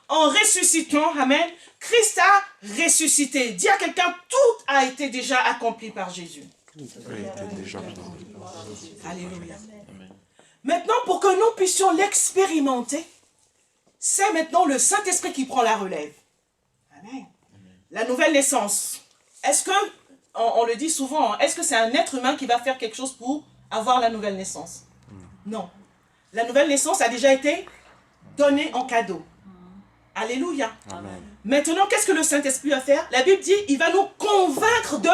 En ressuscitant, amen, Christ a ressuscité. Dis à quelqu'un, tout a été déjà accompli par Jésus. Oui, était déjà plein. Alléluia. Maintenant, pour que nous puissions l'expérimenter, c'est maintenant le Saint-Esprit qui prend la relève. Amen. La nouvelle naissance. Est-ce que, on le dit souvent, est-ce que c'est un être humain qui va faire quelque chose pour avoir la nouvelle naissance? Non. La nouvelle naissance a déjà été donnée en cadeau. Alléluia. Amen. Maintenant, qu'est-ce que le Saint-Esprit va faire? La Bible dit, il va nous convaincre de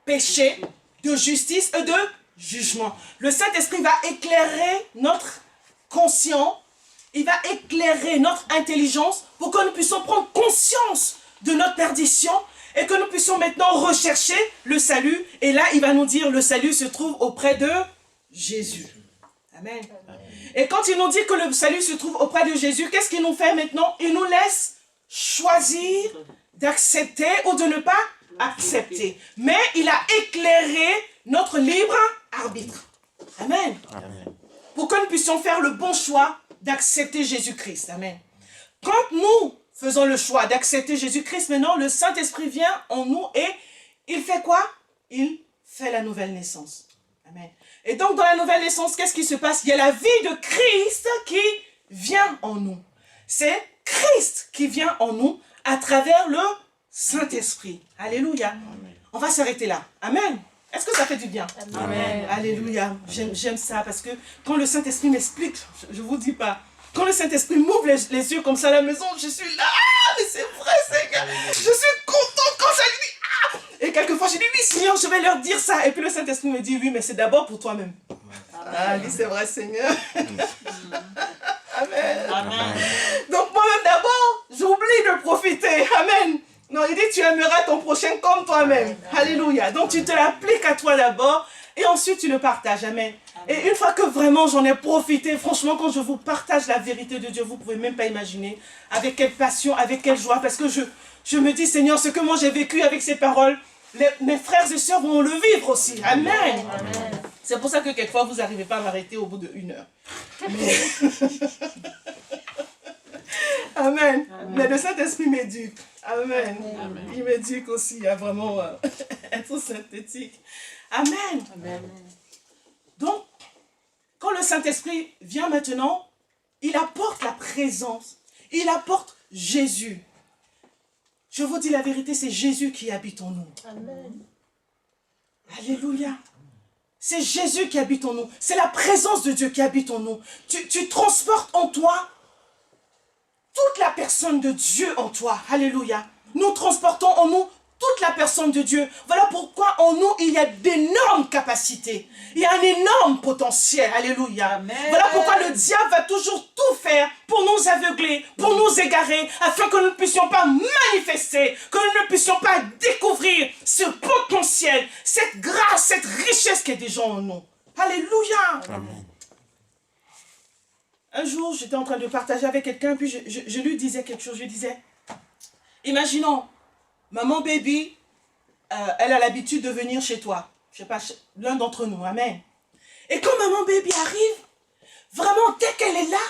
péché, de justice et de jugement. Le Saint-Esprit va éclairer notre conscience, il va éclairer notre intelligence pour que nous puissions prendre conscience de notre perdition et que nous puissions maintenant rechercher le salut. Et là, il va nous dire, le salut se trouve auprès de Jésus. Amen. Et quand il nous dit que le salut se trouve auprès de Jésus, qu'est-ce qu'il nous fait maintenant? Il nous laisse choisir d'accepter ou de ne pas accepter. Mais il a éclairé notre libre arbitre. Amen. Amen. Pour que nous puissions faire le bon choix d'accepter Jésus-Christ. Amen. Quand nous faisons le choix d'accepter Jésus-Christ, maintenant le Saint-Esprit vient en nous et il fait quoi? Il fait la nouvelle naissance. Amen. Et donc dans la nouvelle naissance, qu'est-ce qui se passe? Il y a la vie de Christ qui vient en nous. C'est Christ qui vient en nous à travers le Saint-Esprit. Alléluia. Amen. On va s'arrêter là. Amen. Est-ce que ça fait du bien? Amen. Alléluia. J'aime ça parce que quand le Saint-Esprit m'explique, je ne vous dis pas, quand le Saint-Esprit m'ouvre les yeux comme ça à la maison, je suis là, mais c'est vrai Seigneur. Je suis contente quand ça lui dit, et quelquefois je dis, oui Seigneur, je vais leur dire ça. Et puis le Saint-Esprit me dit, oui, mais c'est d'abord pour toi-même. Ah oui, c'est vrai Seigneur. Amen. Amen. Donc moi-même d'abord, j'oublie de profiter. Amen. Non, il dit tu aimeras ton prochain comme toi-même. Alléluia. Donc tu te l'appliques à toi d'abord et ensuite tu le partages. Amen. Et une fois que vraiment j'en ai profité, franchement quand je vous partage la vérité de Dieu, vous ne pouvez même pas imaginer avec quelle passion, avec quelle joie. Parce que je me dis Seigneur, ce que moi j'ai vécu avec ces paroles, mes frères et sœurs vont le vivre aussi. Amen. Amen. C'est pour ça que quelquefois vous n'arrivez pas à m'arrêter au bout d'1 heure. Mais... Amen. Mais le Saint-Esprit m'éduque. Amen. Amen. Il m'éduque aussi à vraiment être synthétique. Amen. Amen. Donc, quand le Saint-Esprit vient maintenant, il apporte la présence. Il apporte Jésus. Je vous dis la vérité, c'est Jésus qui habite en nous. Amen. Alléluia. C'est Jésus qui habite en nous. C'est la présence de Dieu qui habite en nous. Tu transportes en toi toute la personne de Dieu en toi. Alléluia. Nous transportons en nous toute la personne de Dieu. Voilà pourquoi en nous, il y a d'énormes capacités. Il y a un énorme potentiel. Alléluia. Amen. Voilà pourquoi le diable va toujours tout faire pour nous aveugler, pour nous égarer, afin que nous ne puissions pas manifester, que nous ne puissions pas découvrir ce potentiel, cette grâce, cette richesse qui est déjà en nous. Alléluia. Amen. Un jour, j'étais en train de partager avec quelqu'un, puis je lui disais quelque chose. Je lui disais, imaginons, maman baby, elle a l'habitude de venir chez toi. Je ne sais pas, l'un d'entre nous, amen. Et quand maman baby arrive, vraiment, dès qu'elle est là,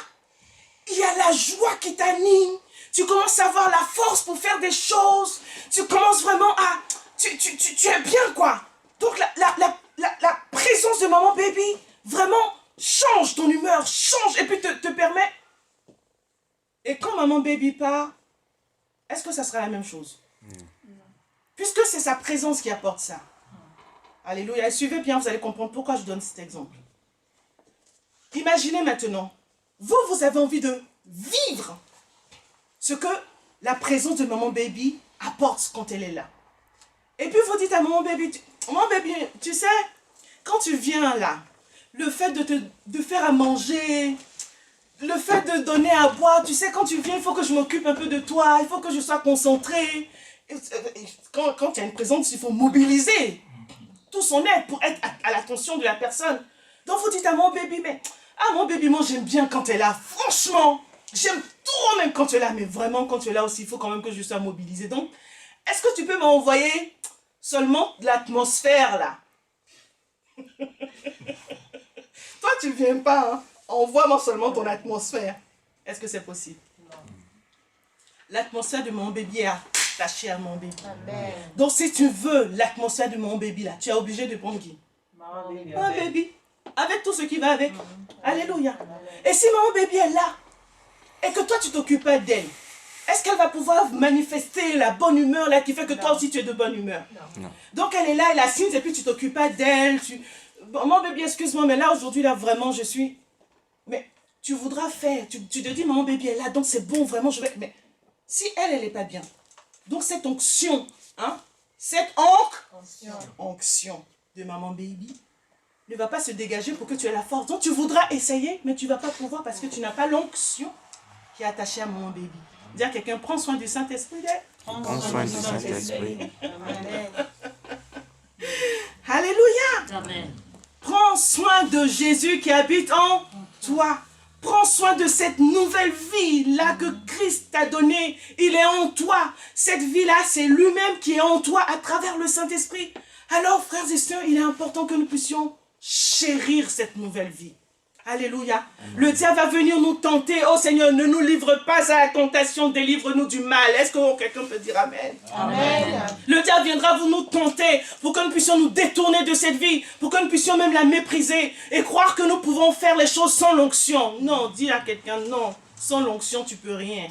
il y a la joie qui t'anime. Tu commences à avoir la force pour faire des choses. Tu commences vraiment à... Tu es bien, quoi. Donc, la présence de maman baby, vraiment... change ton humeur, change, et puis te permet. Et quand maman baby part, est-ce que ça sera la même chose? Puisque c'est sa présence qui apporte ça. Alléluia. Et suivez bien, vous allez comprendre pourquoi je donne cet exemple. Imaginez maintenant, vous avez envie de vivre ce que la présence de maman baby apporte quand elle est là. Et puis vous dites à maman baby, tu sais, quand tu viens là, le fait de faire à manger, le fait de donner à boire, tu sais, quand tu viens, il faut que je m'occupe un peu de toi, il faut que je sois concentrée. Quand il y a une présence, il faut mobiliser tout son être pour être à l'attention de la personne. Donc vous dites à mon bébé, mais mon bébé, moi j'aime bien quand elle est là, franchement, j'aime trop même quand tu es là, mais vraiment quand tu es là aussi, il faut quand même que je sois mobilisée. Donc, est-ce que tu peux m'envoyer seulement de l'atmosphère là? Toi, tu ne viens pas, hein? Envoie-moi seulement ton atmosphère. Est-ce que c'est possible? L'atmosphère de mon bébé est attaché à mon bébé. Amen. Donc si tu veux l'atmosphère de mon bébé là, tu es obligé de prendre qui? Un bébé. Avec tout ce qui va avec. Alléluia. Et si mon bébé est là, et que toi tu t'occupes pas d'elle, est-ce qu'elle va pouvoir manifester la bonne humeur là qui fait que toi aussi tu es de bonne humeur? Non. Donc elle est là, elle assise et puis tu t'occupes pas d'elle. Bon, mon bébé, excuse-moi, mais là aujourd'hui là vraiment je suis... Mais tu voudras faire, tu te dis mon bébé est là, donc c'est bon, vraiment je vais... Mais si elle n'est pas bien, donc cette onction, hein, cette onction de maman baby ne va pas se dégager pour que tu aies la force. Donc tu voudras essayer, mais tu ne vas pas pouvoir parce que tu n'as pas l'onction qui est attachée à maman baby. Dire à quelqu'un, prends soin du Saint-Esprit. Prends soin du Saint-Esprit. Alléluia. Amen. Prends soin de Jésus qui habite en toi. Prends soin de cette nouvelle vie-là que Christ t'a donnée. Il est en toi. Cette vie-là, c'est lui-même qui est en toi à travers le Saint-Esprit. Alors, frères et sœurs, il est important que nous puissions chérir cette nouvelle vie. Alléluia. Le diable va venir nous tenter. Oh Seigneur, ne nous livre pas à la tentation, délivre-nous du mal. Est-ce que quelqu'un peut dire Amen? Amen. Le diable viendra vous nous tenter pour que nous puissions nous détourner de cette vie, pour que nous puissions même la mépriser et croire que nous pouvons faire les choses sans l'onction. Non, dis à quelqu'un, non, sans l'onction, tu peux rien.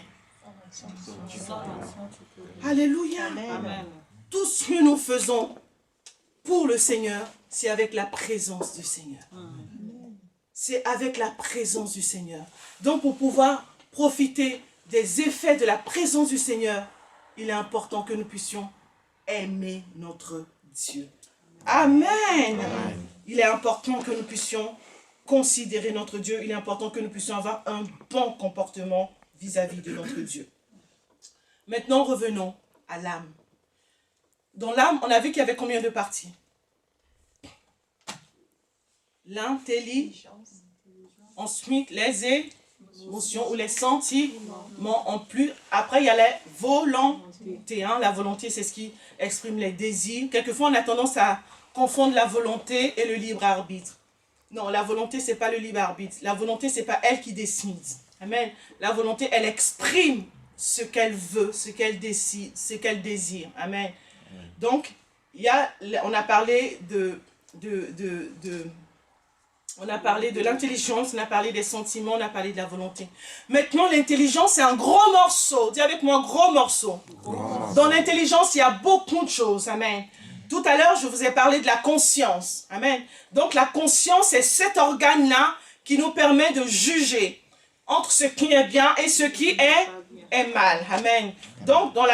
Alléluia. Amen. Tout ce que nous faisons pour le Seigneur, c'est avec la présence du Seigneur. C'est avec la présence du Seigneur. Donc pour pouvoir profiter des effets de la présence du Seigneur, il est important que nous puissions aimer notre Dieu. Amen. Amen. Il est important que nous puissions considérer notre Dieu. Il est important que nous puissions avoir un bon comportement vis-à-vis de notre Dieu. Maintenant, revenons à l'âme. Dans l'âme, on a vu qu'il y avait combien de parties? L'intelligence. Ensuite, les émotions ou les sentiments en plus. Après, il y a la volonté. Hein. La volonté, c'est ce qui exprime les désirs. Quelquefois, on a tendance à confondre la volonté et le libre arbitre. Non, la volonté, ce n'est pas le libre arbitre. La volonté, ce n'est pas elle qui décide. Amen. La volonté, elle exprime ce qu'elle veut, ce qu'elle décide, ce qu'elle désire. Amen. Donc, on a parlé on a parlé de l'intelligence, on a parlé des sentiments, on a parlé de la volonté. Maintenant, l'intelligence, c'est un gros morceau. Dis avec moi, gros morceau. Dans l'intelligence, il y a beaucoup de choses. Amen. Tout à l'heure, je vous ai parlé de la conscience. Amen. Donc, la conscience, c'est cet organe-là qui nous permet de juger entre ce qui est bien et ce qui est mal. Amen. Donc, dans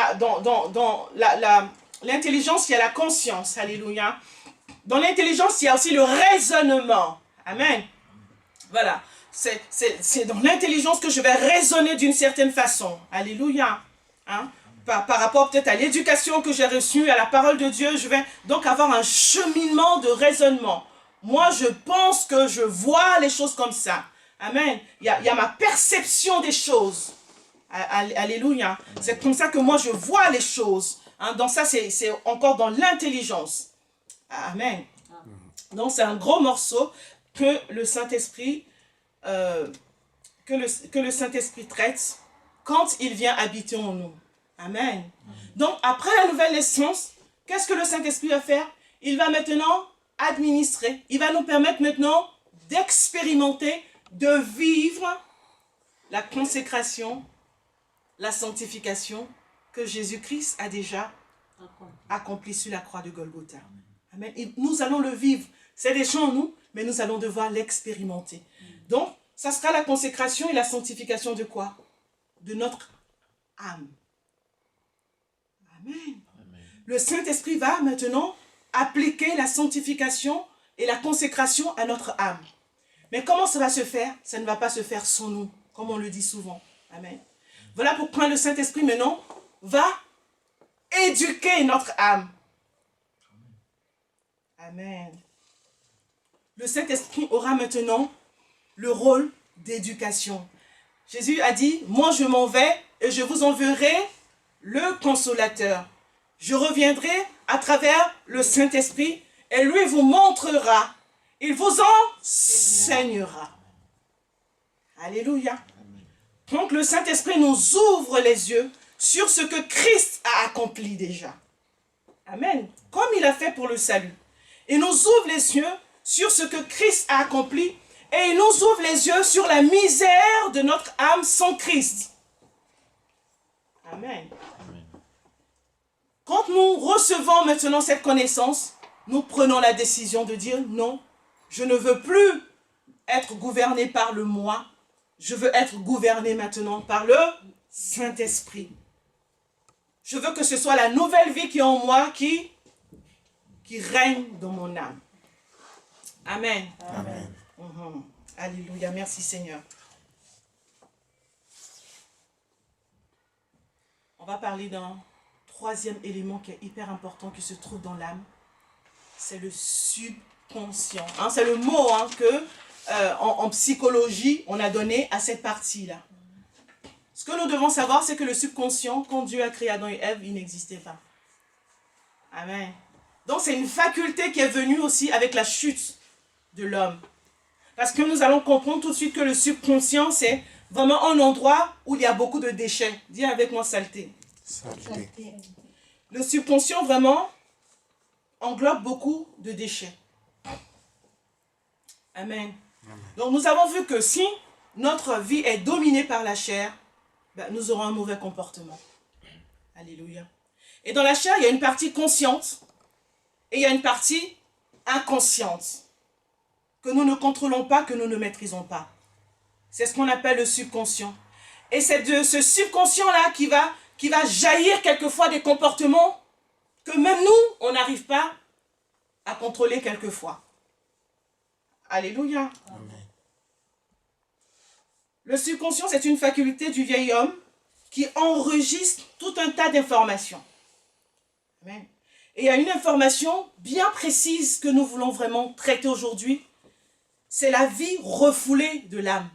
l'intelligence, il y a la conscience. Alléluia. Dans l'intelligence, il y a aussi le raisonnement. Amen. Voilà. C'est dans l'intelligence que je vais raisonner d'une certaine façon. Alléluia. Hein? Par rapport peut-être à l'éducation que j'ai reçue, à la parole de Dieu, je vais donc avoir un cheminement de raisonnement. Moi, je pense que je vois les choses comme ça. Amen. Il y a ma perception des choses. Alléluia. C'est comme ça que moi, je vois les choses. Hein? Donc ça, c'est encore dans l'intelligence. Amen. Donc c'est un gros morceau que le Saint-Esprit traite quand il vient habiter en nous. Amen. Donc après la nouvelle naissance, qu'est-ce que le Saint-Esprit va faire? Il va maintenant administrer. Il va nous permettre maintenant d'expérimenter, de vivre la consécration, la sanctification que Jésus-Christ a déjà accompli sur la croix de Golgotha. Amen. Et nous allons le vivre. C'est déjà en nous, mais nous allons devoir l'expérimenter. Donc, ça sera la consécration et la sanctification de quoi? De notre âme. Amen. Le Saint-Esprit va maintenant appliquer la sanctification et la consécration à notre âme. Mais comment ça va se faire? Ça ne va pas se faire sans nous, comme on le dit souvent. Amen. Voilà pourquoi le Saint-Esprit maintenant va éduquer notre âme. Amen. Le Saint-Esprit aura maintenant le rôle d'éducation. Jésus a dit, moi je m'en vais et je vous enverrai le consolateur. Je reviendrai à travers le Saint-Esprit et lui vous montrera. Il vous enseignera. Alléluia. Donc le Saint-Esprit nous ouvre les yeux sur ce que Christ a accompli déjà. Amen. Comme il a fait pour le salut. Il nous ouvre les yeux sur ce que Christ a accompli et il nous ouvre les yeux sur la misère de notre âme sans Christ. Amen. Quand nous recevons maintenant cette connaissance, nous prenons la décision de dire non, je ne veux plus être gouverné par le moi, je veux être gouverné maintenant par le Saint-Esprit. Je veux que ce soit la nouvelle vie qui est en moi qui règne dans mon âme. Amen. Amen. Alléluia, merci Seigneur. On va parler d'un troisième élément qui est hyper important, qui se trouve dans l'âme. C'est le subconscient. C'est le mot que en psychologie, on a donné à cette partie-là. Ce que nous devons savoir, c'est que le subconscient, quand Dieu a créé Adam et Ève, il n'existait pas. Amen. Donc c'est une faculté qui est venue aussi avec la chute de l'homme. Parce que nous allons comprendre tout de suite que le subconscient, c'est vraiment un endroit où il y a beaucoup de déchets. Dis avec moi saleté. Saleté. Le subconscient vraiment englobe beaucoup de déchets. Amen. Donc nous avons vu que si notre vie est dominée par la chair, nous aurons un mauvais comportement. Alléluia. Et dans la chair, il y a une partie consciente et il y a une partie inconsciente que nous ne contrôlons pas, que nous ne maîtrisons pas. C'est ce qu'on appelle le subconscient. Et c'est de ce subconscient-là qui va jaillir quelquefois des comportements que même nous, on n'arrive pas à contrôler quelquefois. Alléluia. Amen. Le subconscient, c'est une faculté du vieil homme qui enregistre tout un tas d'informations. Amen. Et il y a une information bien précise que nous voulons vraiment traiter aujourd'hui. C'est la vie refoulée de l'âme.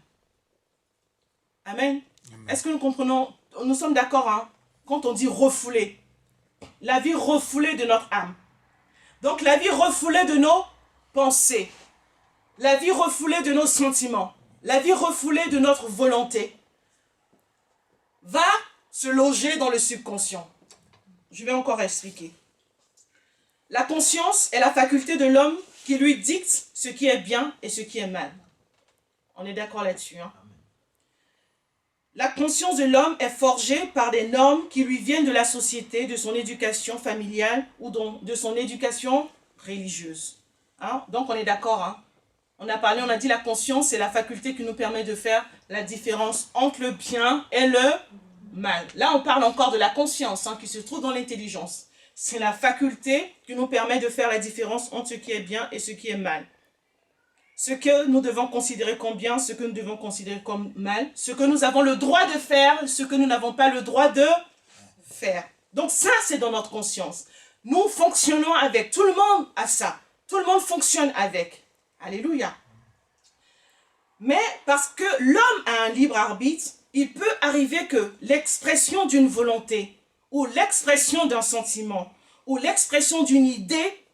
Amen. Est-ce que nous comprenons? Nous sommes d'accord, quand on dit refoulée. La vie refoulée de notre âme. Donc la vie refoulée de nos pensées. La vie refoulée de nos sentiments. La vie refoulée de notre volonté va se loger dans le subconscient. Je vais encore expliquer. La conscience est la faculté de l'homme qui lui dicte ce qui est bien et ce qui est mal. On est d'accord là-dessus. La conscience de l'homme est forgée par des normes qui lui viennent de la société, de son éducation familiale ou de son éducation religieuse. Donc on est d'accord. On a parlé, on a dit la conscience, c'est la faculté qui nous permet de faire la différence entre le bien et le mal. Là, on parle encore de la conscience qui se trouve dans l'intelligence. C'est la faculté qui nous permet de faire la différence entre ce qui est bien et ce qui est mal. Ce que nous devons considérer comme bien, ce que nous devons considérer comme mal, ce que nous avons le droit de faire, ce que nous n'avons pas le droit de faire. Donc ça, c'est dans notre conscience. Nous fonctionnons avec. Tout le monde a ça. Tout le monde fonctionne avec. Alléluia. Mais parce que l'homme a un libre arbitre, il peut arriver que l'expression d'une volonté ou l'expression d'un sentiment ou l'expression d'une idée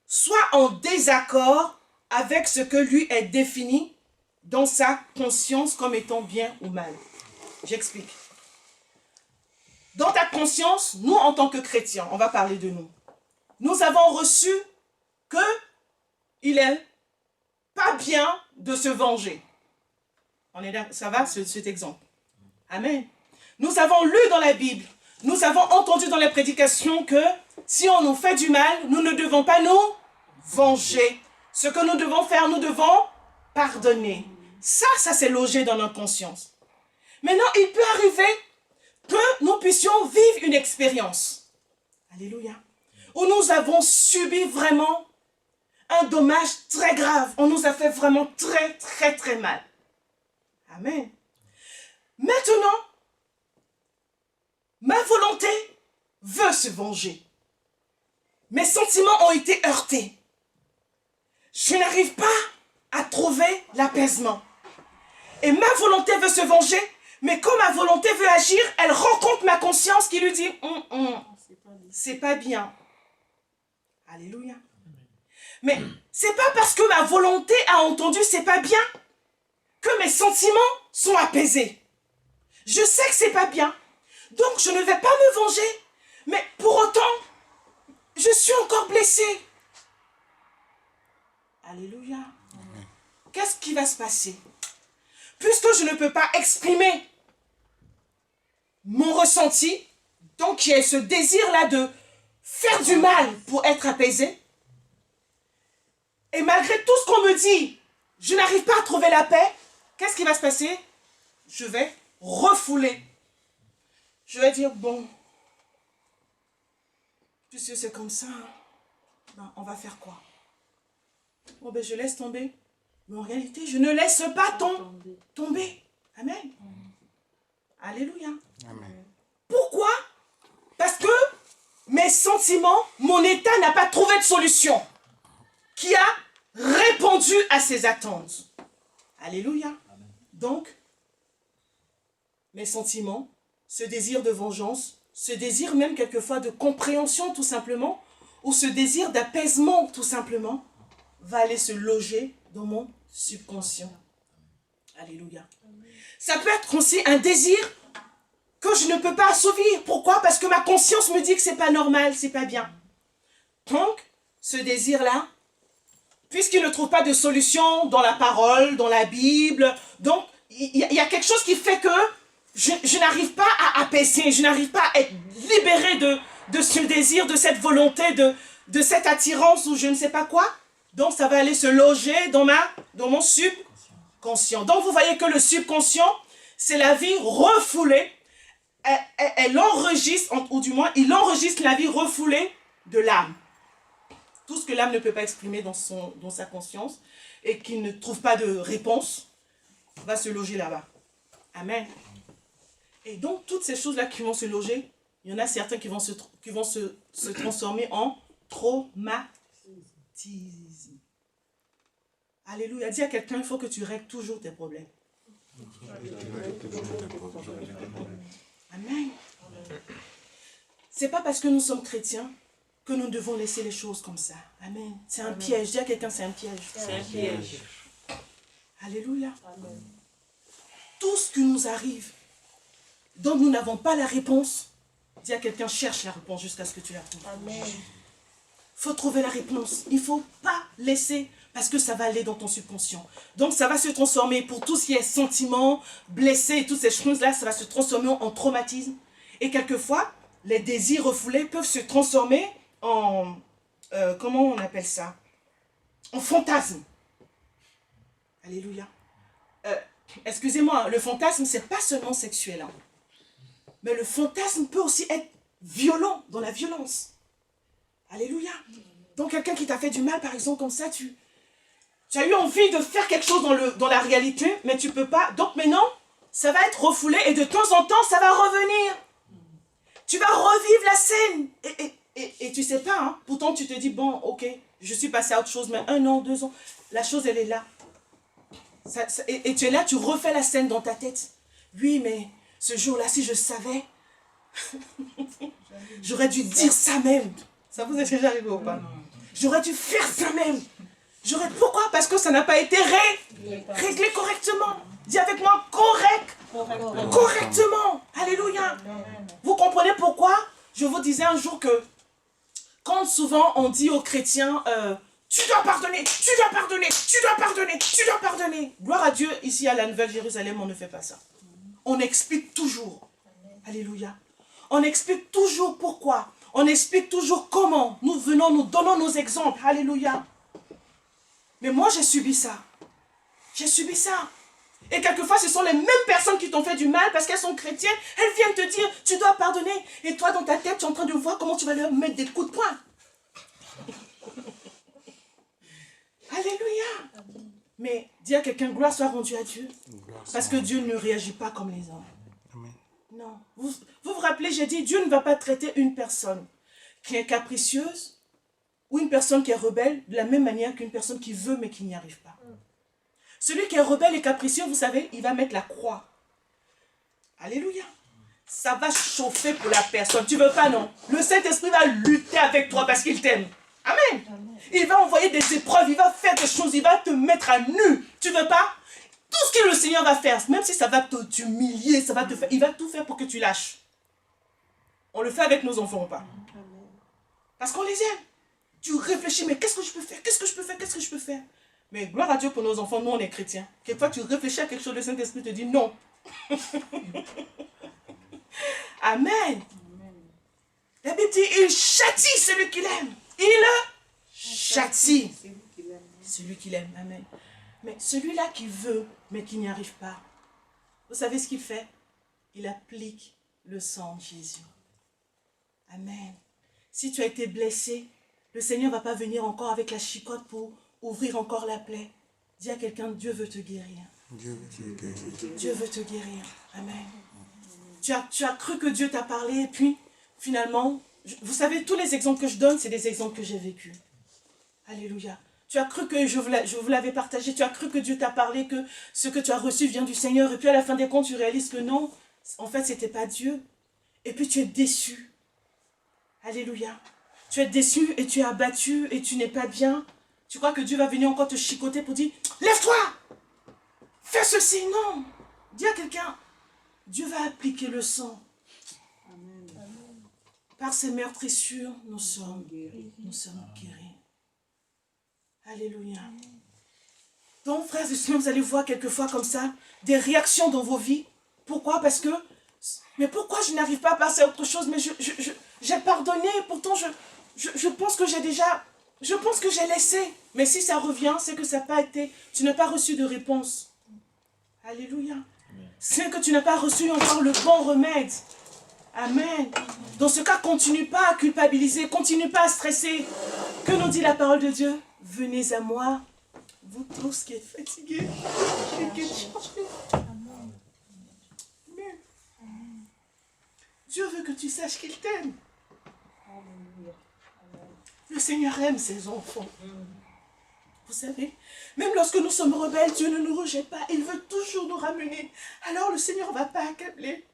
soit en désaccord avec ce que lui est défini dans sa conscience comme étant bien ou mal. J'explique. Dans ta conscience, nous en tant que chrétiens, on va parler de nous, nous avons reçu que il est pas bien de se venger. On est là, ça va, cet exemple? Amen. Nous avons lu dans la Bible, nous avons entendu dans les prédications que si on nous fait du mal, nous ne devons pas nous venger. Ce que nous devons faire, nous devons pardonner. Ça c'est logé dans notre conscience. Maintenant, il peut arriver que nous puissions vivre une expérience. Alléluia. Où nous avons subi vraiment un dommage très grave. On nous a fait vraiment très, très, très mal. Amen. Maintenant, ma volonté veut se venger. Mes sentiments ont été heurtés. Je n'arrive pas à trouver l'apaisement. Et ma volonté veut se venger, mais quand ma volonté veut agir, elle rencontre ma conscience qui lui dit c'est pas bien. Alléluia. Mais c'est pas parce que ma volonté a entendu c'est pas bien que mes sentiments sont apaisés. Je sais que c'est pas bien. Donc, je ne vais pas me venger. Mais pour autant, je suis encore blessé. Alléluia. Qu'est-ce qui va se passer? Puisque je ne peux pas exprimer mon ressenti, donc il y a ce désir-là de faire du mal pour être apaisé. Et malgré tout ce qu'on me dit, je n'arrive pas à trouver la paix. Qu'est-ce qui va se passer? Je vais refouler. Je vais dire, bon, puisque c'est comme ça, ben, on va faire quoi? Bon, ben, je laisse tomber. Mais en réalité, je ne laisse pas tomber. Amen. Alléluia. Amen. Pourquoi? Parce que mes sentiments, mon état n'a pas trouvé de solution qui a répondu à ses attentes. Alléluia. Amen. Donc, mes sentiments, ce désir de vengeance, ce désir même quelquefois de compréhension tout simplement, ou ce désir d'apaisement tout simplement, va aller se loger dans mon subconscient. Alléluia. Ça peut être aussi un désir que je ne peux pas assouvir. Pourquoi? Parce que ma conscience me dit que c'est pas normal, c'est pas bien. Donc, ce désir-là, puisqu'il ne trouve pas de solution dans la parole, dans la Bible, donc il y a quelque chose qui fait que je n'arrive pas à apaiser, je n'arrive pas à être libéré de ce désir, de cette volonté, de cette attirance ou je ne sais pas quoi. Donc, ça va aller se loger dans mon subconscient. Donc, vous voyez que le subconscient, c'est la vie refoulée. Elle enregistre, ou du moins, il enregistre la vie refoulée de l'âme. Tout ce que l'âme ne peut pas exprimer dans sa conscience et qu'il ne trouve pas de réponse va se loger là-bas. Amen. Et donc, toutes ces choses-là qui vont se loger, il y en a certains qui vont se transformer en traumatisme. Alléluia. Dis à quelqu'un, il faut que tu règles toujours tes problèmes. Amen. C'est pas parce que nous sommes chrétiens que nous devons laisser les choses comme ça. Amen. C'est un piège. Dis à quelqu'un, c'est un piège. C'est un piège. Alléluia. Amen. Tout ce qui nous arrive, dont nous n'avons pas la réponse, dis à quelqu'un, cherche la réponse jusqu'à ce que tu la trouves. Amen. Il faut trouver la réponse. Il ne faut pas laisser, parce que ça va aller dans ton subconscient. Donc ça va se transformer, pour tout ce qui est sentiments, blessés, et toutes ces choses-là, ça va se transformer en traumatisme. Et quelquefois, les désirs refoulés peuvent se transformer en, comment on appelle ça? En fantasme. Alléluia. Excusez-moi, le fantasme, ce n'est pas seulement sexuel. Hein. Mais le fantasme peut aussi être violent, dans la violence. Alléluia. Donc quelqu'un qui t'a fait du mal, par exemple, comme ça, tu as eu envie de faire quelque chose dans la réalité, mais tu ne peux pas. Donc maintenant, ça va être refoulé et de temps en temps, ça va revenir. Tu vas revivre la scène. Et tu ne sais pas, hein, pourtant tu te dis, bon, ok, je suis passé à autre chose, mais 1 an, 2 ans, la chose, elle est là. Et tu es là, tu refais la scène dans ta tête. Oui, mais ce jour-là, si je savais, j'aurais dû dire ça même. Ça vous est déjà arrivé ou pas? J'aurais dû faire ça même. Pourquoi? Parce que ça n'a pas été réglé correctement. Dis avec moi, correctement. Alléluia. Vous comprenez pourquoi? Je vous disais un jour que quand souvent on dit aux chrétiens, tu dois pardonner, tu dois pardonner, tu dois pardonner, tu dois pardonner. Gloire à Dieu, ici à la Nouvelle Jérusalem, on ne fait pas ça. On explique toujours. Alléluia. On explique toujours pourquoi. On explique toujours comment. Nous donnons nos exemples. Alléluia. Mais moi, j'ai subi ça. J'ai subi ça. Et quelquefois, ce sont les mêmes personnes qui t'ont fait du mal parce qu'elles sont chrétiennes. Elles viennent te dire, tu dois pardonner. Et toi, dans ta tête, tu es en train de voir comment tu vas leur mettre des coups de poing. Alléluia. Mais dis à quelqu'un, gloire soit rendue à Dieu. Parce que Dieu ne réagit pas comme les hommes. Non. Vous vous rappelez, j'ai dit, Dieu ne va pas traiter une personne qui est capricieuse ou une personne qui est rebelle de la même manière qu'une personne qui veut mais qui n'y arrive pas. Celui qui est rebelle et capricieux, vous savez, il va mettre la croix. Alléluia. Ça va chauffer pour la personne. Tu veux pas, non? Le Saint-Esprit va lutter avec toi parce qu'il t'aime. Amen. Il va envoyer des épreuves, il va faire des choses, il va te mettre à nu. Tu veux pas? Tout ce que le Seigneur va faire, même si ça va t'humilier, ça va te faire, il va tout faire pour que tu lâches. On le fait avec nos enfants ou pas? Parce qu'on les aime. Tu réfléchis, mais qu'est-ce que je peux faire? Qu'est-ce que je peux faire? Qu'est-ce que je peux faire? Mais gloire à Dieu pour nos enfants, nous on est chrétiens. Quelquefois tu réfléchis à quelque chose, le Saint-Esprit te dit non. Amen. La Bible dit, il châtie celui qu'il aime. Il le châtie celui qu'il aime. Amen. Mais celui-là qui veut, mais qui n'y arrive pas, vous savez ce qu'il fait? Il applique le sang de Jésus. Amen. Si tu as été blessé, le Seigneur ne va pas venir encore avec la chicotte pour ouvrir encore la plaie. Dis à quelqu'un, Dieu veut te guérir. Dieu veut te guérir. Dieu veut te guérir. Amen. Tu as cru que Dieu t'a parlé et puis, finalement, vous savez, tous les exemples que je donne, c'est des exemples que j'ai vécus. Alléluia. Tu as cru que je vous l'avais partagé, tu as cru que Dieu t'a parlé, que ce que tu as reçu vient du Seigneur, et puis à la fin des comptes, tu réalises que non, en fait, ce n'était pas Dieu. Et puis tu es déçu. Alléluia. Tu es déçu et tu es abattu et tu n'es pas bien. Tu crois que Dieu va venir encore te chicoter pour dire, lève-toi, fais ceci. Non. Dis à quelqu'un, Dieu va appliquer le sang. Amen. Par ses meurtrissures, nous sommes guéris. Alléluia. Donc, frères et sœurs, vous allez voir quelquefois comme ça, des réactions dans vos vies. Pourquoi? Parce que, mais pourquoi je n'arrive pas à passer à autre chose? Mais j'ai pardonné, pourtant je pense que j'ai déjà, je pense que j'ai laissé. Mais si ça revient, c'est que ça n'a pas été, tu n'as pas reçu de réponse. Alléluia. C'est que tu n'as pas reçu encore le bon remède. Amen. Dans ce cas, continue pas à culpabiliser, continue pas à stresser. Que nous dit la parole de Dieu? Venez à moi, vous tous qui êtes fatigués et qui êtes chargés. Amen. Dieu veut que tu saches qu'il t'aime. Le Seigneur aime ses enfants. Vous savez, même lorsque nous sommes rebelles, Dieu ne nous rejette pas. Il veut toujours nous ramener. Alors le Seigneur ne va pas accabler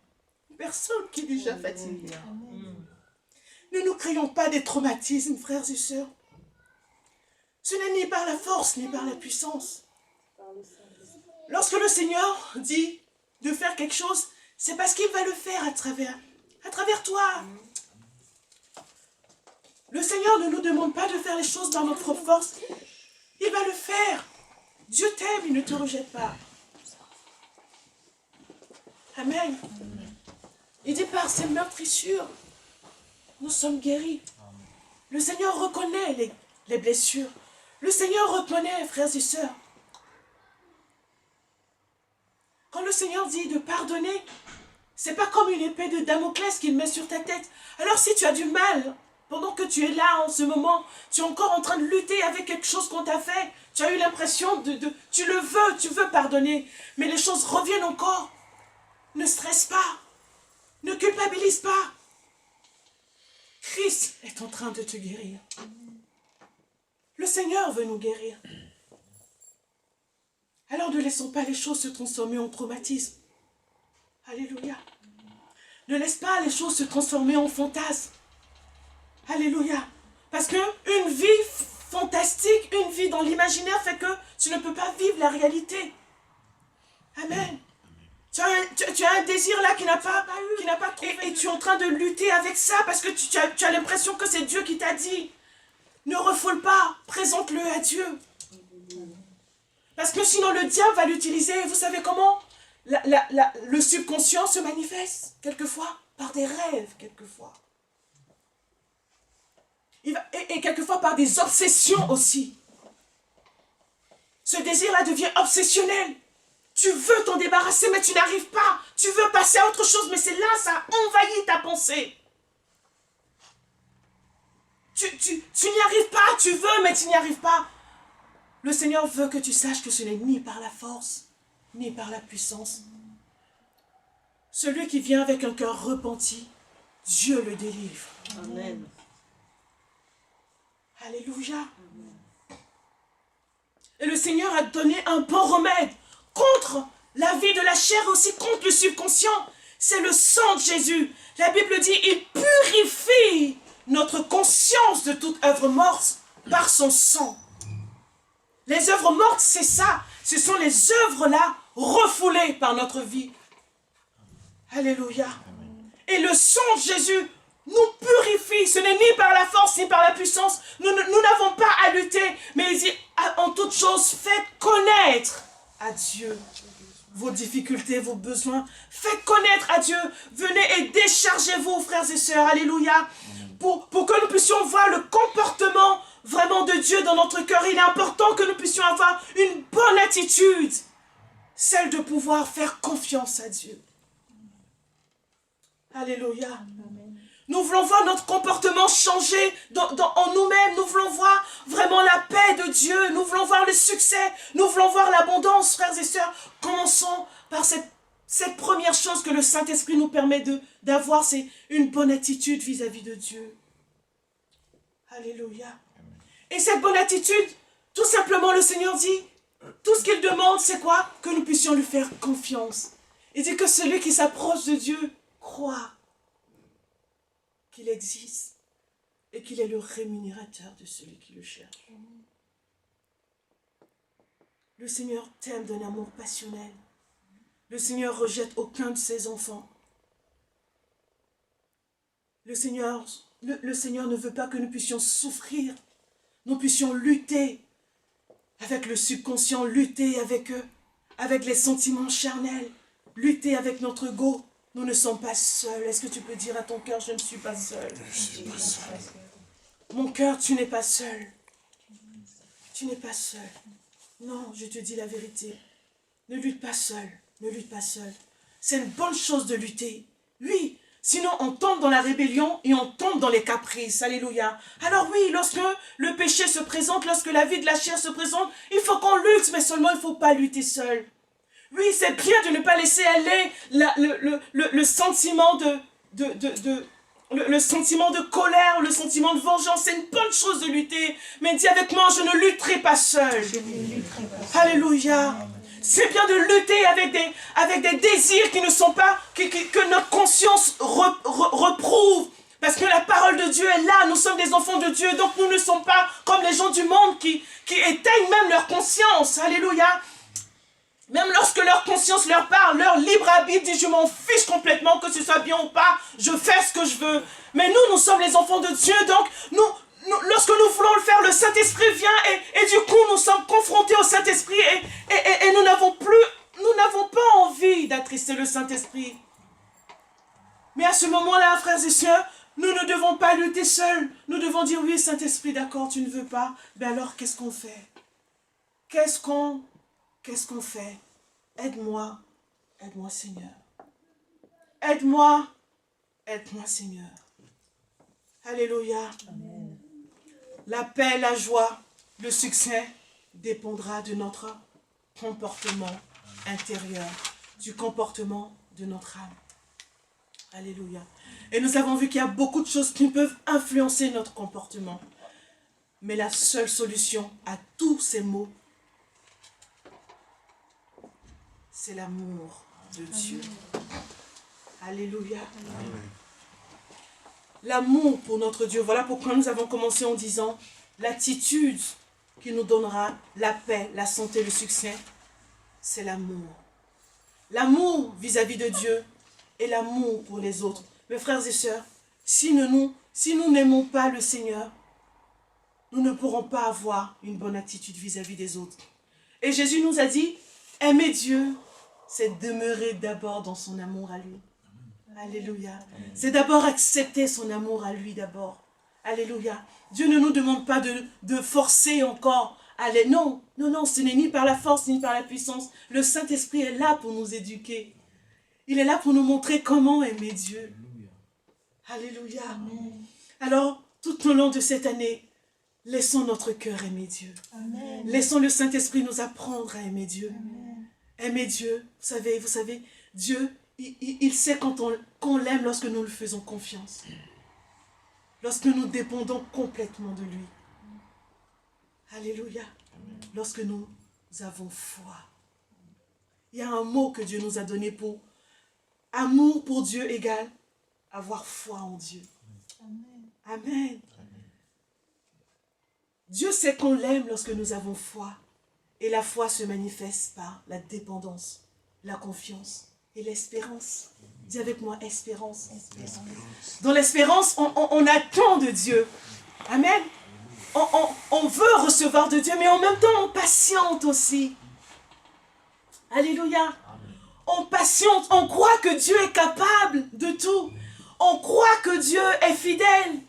une personne qui est déjà fatiguée. Ne nous créons pas des traumatismes, frères et sœurs. Ce n'est ni par la force, ni par la puissance. Lorsque le Seigneur dit de faire quelque chose, c'est parce qu'il va le faire à travers toi. Le Seigneur ne nous demande pas de faire les choses dans notre propre force. Il va le faire. Dieu t'aime, il ne te rejette pas. Amen. Il dit par ses meurtrissures, nous sommes guéris. Le Seigneur reconnaît les blessures. Le Seigneur reconnaît, frères et sœurs. Quand le Seigneur dit de pardonner, c'est pas comme une épée de Damoclès qu'il met sur ta tête. Alors si tu as du mal, pendant que tu es là en ce moment, tu es encore en train de lutter avec quelque chose qu'on t'a fait, tu as eu l'impression tu le veux, tu veux pardonner, mais les choses reviennent encore. Ne stresse pas, ne culpabilise pas. Christ est en train de te guérir. Le Seigneur veut nous guérir. Alors ne laissons pas les choses se transformer en traumatisme. Alléluia. Ne laisse pas les choses se transformer en fantasme. Alléluia. Parce qu'une vie fantastique, une vie dans l'imaginaire fait que tu ne peux pas vivre la réalité. Amen. Tu as un désir là qui n'a pas trouvé. Et tu es en train de lutter avec ça parce que tu as l'impression que c'est Dieu qui t'a dit. Ne refoule pas, présente-le à Dieu. Parce que sinon le diable va l'utiliser. Vous savez comment le subconscient se manifeste quelquefois par des rêves, quelquefois. Et quelquefois par des obsessions aussi. Ce désir-là devient obsessionnel. Tu veux t'en débarrasser, mais tu n'arrives pas. Tu veux passer à autre chose, mais c'est là, ça envahit ta pensée. Tu n'y arrives pas, tu veux, mais tu n'y arrives pas. Le Seigneur veut que tu saches que ce n'est ni par la force, ni par la puissance. Celui qui vient avec un cœur repenti, Dieu le délivre. Amen. Alléluia. Et le Seigneur a donné un bon remède contre la vie de la chair, aussi contre le subconscient. C'est le sang de Jésus. La Bible dit, il purifie notre conscience de toute œuvre morte par son sang. Les œuvres mortes, c'est ça. Ce sont les œuvres-là refoulées par notre vie. Alléluia. Et le sang de Jésus nous purifie. Ce n'est ni par la force, ni par la puissance. Nous n'avons pas à lutter. Mais il dit, en toute chose, faites connaître à Dieu vos difficultés, vos besoins. Faites connaître à Dieu. Venez et déchargez-vous, frères et sœurs. Alléluia. Pour que nous puissions voir le comportement vraiment de Dieu dans notre cœur. Il est important que nous puissions avoir une bonne attitude. Celle de pouvoir faire confiance à Dieu. Alléluia. Amen. Nous voulons voir notre comportement changer en nous-mêmes. Nous voulons voir vraiment la paix de Dieu. Nous voulons voir le succès. Nous voulons voir l'abondance, frères et sœurs. Commençons par cette première chose que le Saint-Esprit nous permet d'avoir, c'est une bonne attitude vis-à-vis de Dieu. Alléluia. Et cette bonne attitude, tout simplement, le Seigneur dit, tout ce qu'il demande, c'est quoi? Que nous puissions lui faire confiance. Il dit que celui qui s'approche de Dieu croit qu'il existe et qu'il est le rémunérateur de celui qui le cherche. Le Seigneur t'aime d'un amour passionnel. Le Seigneur rejette aucun de ses enfants. Le Seigneur ne veut pas que nous puissions souffrir. Nous puissions lutter avec le subconscient, lutter avec les sentiments charnels, lutter avec notre ego. Nous ne sommes pas seuls. Est-ce que tu peux dire à ton cœur, je ne suis pas seul? Je suis pas seul. Mon cœur, tu n'es pas seul. Tu n'es pas seul. Non, je te dis la vérité. Ne lutte pas seul. Ne lutte pas seul. C'est une bonne chose de lutter. Oui, sinon on tombe dans la rébellion et on tombe dans les caprices. Alléluia. Alors oui, lorsque le péché se présente, lorsque la vie de la chair se présente, il faut qu'on lutte, mais seulement il ne faut pas lutter seul. Oui, c'est bien de ne pas laisser aller le sentiment le sentiment de colère, le sentiment de vengeance. C'est une bonne chose de lutter. Mais dis avec moi, je ne lutterai pas seul. Alléluia. C'est bien de lutter avec des désirs qui ne sont pas, que notre conscience reprouve. Parce que la parole de Dieu est là, nous sommes des enfants de Dieu. Donc nous ne sommes pas comme les gens du monde qui éteignent même leur conscience. Alléluia. Même lorsque leur conscience leur parle, leur libre arbitre dit, je m'en fiche complètement, que ce soit bien ou pas, je fais ce que je veux. Mais nous sommes les enfants de Dieu, donc lorsque nous voulons le faire, le Saint-Esprit vient et du coup nous sommes confrontés au Saint-Esprit et nous n'avons pas envie d'attrister le Saint-Esprit. Mais à ce moment-là, frères et sœurs, nous ne devons pas lutter seuls. Nous devons dire, oui, Saint-Esprit, d'accord, tu ne veux pas. Ben alors, qu'est-ce qu'on fait? Qu'est-ce qu'on fait? Aide-moi, aide-moi Seigneur. Aide-moi, aide-moi Seigneur. Alléluia. Amen. La paix, la joie, le succès dépendra de notre comportement intérieur, du comportement de notre âme. Alléluia. Et nous avons vu qu'il y a beaucoup de choses qui peuvent influencer notre comportement. Mais la seule solution à tous ces maux, c'est l'amour de Dieu. Alléluia. L'amour pour notre Dieu. Voilà pourquoi nous avons commencé en disant l'attitude qui nous donnera la paix, la santé, le succès, c'est l'amour. L'amour vis-à-vis de Dieu et l'amour pour les autres. Mes frères et sœurs, si nous n'aimons pas le Seigneur, nous ne pourrons pas avoir une bonne attitude vis-à-vis des autres. Et Jésus nous a dit, aimer Dieu, c'est demeurer d'abord dans son amour à lui. Alléluia. C'est d'abord accepter son amour à lui d'abord. Alléluia. Dieu ne nous demande pas de forcer encore. Allez, non, ce n'est ni par la force ni par la puissance. Le Saint-Esprit est là pour nous éduquer. Il est là pour nous montrer comment aimer Dieu. Alléluia. Amen. Alors, tout au long de cette année, laissons notre cœur aimer Dieu. Amen. Laissons le Saint-Esprit nous apprendre à aimer Dieu. Amen. Aimer Dieu, vous savez, Dieu, il sait quand on l'aime lorsque nous lui faisons confiance. Lorsque nous dépendons complètement de lui. Alléluia. Amen. Lorsque nous avons foi. Il y a un mot que Dieu nous a donné pour amour pour Dieu égale avoir foi en Dieu. Amen. Amen. Amen. Dieu sait qu'on l'aime lorsque nous avons foi. Et la foi se manifeste par la dépendance, la confiance et l'espérance. Dis avec moi, espérance. Dans l'espérance, on attend de Dieu. Amen. On veut recevoir de Dieu, mais en même temps, on patiente aussi. Alléluia. On patiente, on croit que Dieu est capable de tout. On croit que Dieu est fidèle.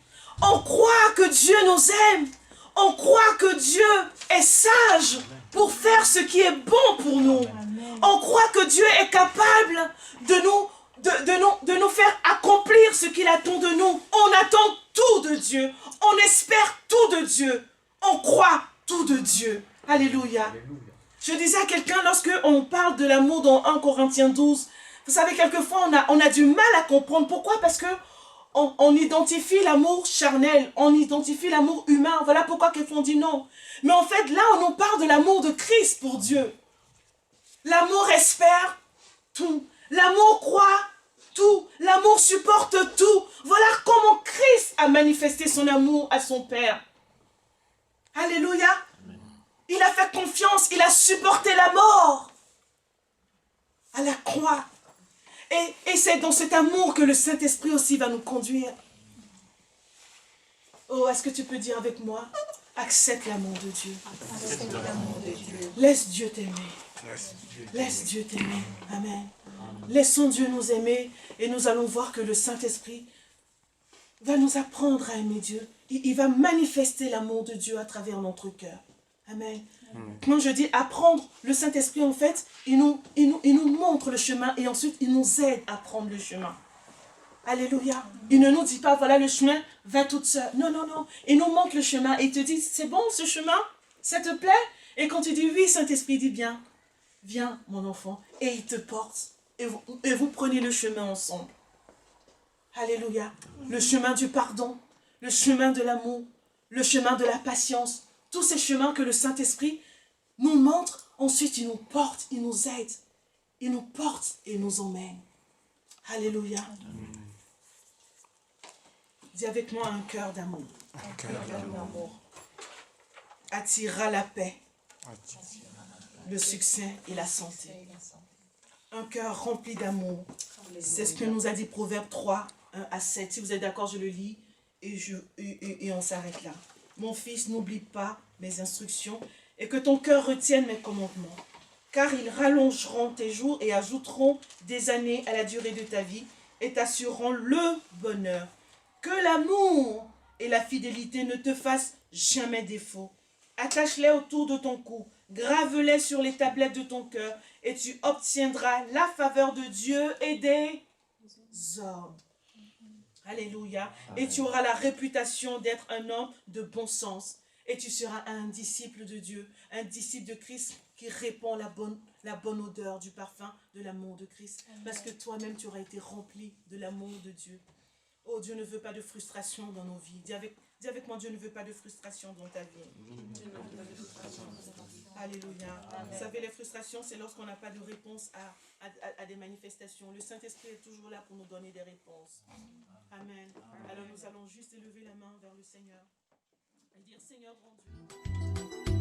On croit que Dieu nous aime. On croit que Dieu est sage pour faire ce qui est bon pour nous. On croit que Dieu est capable de nous faire accomplir ce qu'il attend de nous. On attend tout de Dieu. On espère tout de Dieu. On croit tout de Dieu. Alléluia. Je disais à quelqu'un, lorsque on parle de l'amour dans 1 Corinthiens 12, vous savez, quelquefois on a du mal à comprendre. Pourquoi? Parce que on identifie l'amour charnel, on identifie l'amour humain. Voilà pourquoi quelquefois on dit non. Mais en fait, là, on nous parle de l'amour de Christ pour Dieu. L'amour espère tout. L'amour croit tout. L'amour supporte tout. Voilà comment Christ a manifesté son amour à son Père. Alléluia. Il a fait confiance, il a supporté la mort à la croix. Et c'est dans cet amour que le Saint-Esprit aussi va nous conduire. Oh, est-ce que tu peux dire avec moi? Accepte l'amour de Dieu. Laisse Dieu t'aimer. Laisse Dieu t'aimer. Amen. Laissons Dieu nous aimer et nous allons voir que le Saint-Esprit va nous apprendre à aimer Dieu. Il va manifester l'amour de Dieu à travers notre cœur. Amen. Quand je dis apprendre, le Saint-Esprit, en fait, il nous montre le chemin et ensuite il nous aide à prendre le chemin. Alléluia. Il ne nous dit pas, voilà le chemin, va toute seule. Non, non, non. Il nous montre le chemin et il te dit, c'est bon ce chemin? Ça te plaît? Et quand tu dis oui, Saint-Esprit, dit bien, viens mon enfant. Et il te porte. Et vous prenez le chemin ensemble. Alléluia. Le chemin du pardon, le chemin de l'amour, le chemin de la patience. Tous ces chemins que le Saint-Esprit nous montre, ensuite il nous porte, il nous aide. Il nous porte et nous emmène. Alléluia. Dis avec moi un cœur d'amour. Un cœur d'amour attirera la paix, le succès et la santé. Un cœur rempli d'amour. C'est ce que nous a dit Proverbe 3, 1 à 7. Si vous êtes d'accord, je le lis et on s'arrête là. Mon fils, n'oublie pas mes instructions et que ton cœur retienne mes commandements. Car ils rallongeront tes jours et ajouteront des années à la durée de ta vie et t'assureront le bonheur. Que l'amour et la fidélité ne te fassent jamais défaut. Attache-les autour de ton cou, grave-les sur les tablettes de ton cœur et tu obtiendras la faveur de Dieu et des hommes. Alléluia. Et tu auras la réputation d'être un homme de bon sens. Et tu seras un disciple de Dieu, un disciple de Christ qui répand la bonne odeur du parfum de l'amour de Christ. Parce que toi-même, tu auras été rempli de l'amour de Dieu. Oh, Dieu ne veut pas de frustration dans nos vies. Dis avec moi, Dieu ne veut pas de frustration dans ta vie. Alléluia. Vous savez, les frustrations, c'est lorsqu'on n'a pas de réponse à des manifestations. Le Saint-Esprit est toujours là pour nous donner des réponses. Amen. Alors nous allons juste élever la main vers le Seigneur et dire, Seigneur, grand Dieu.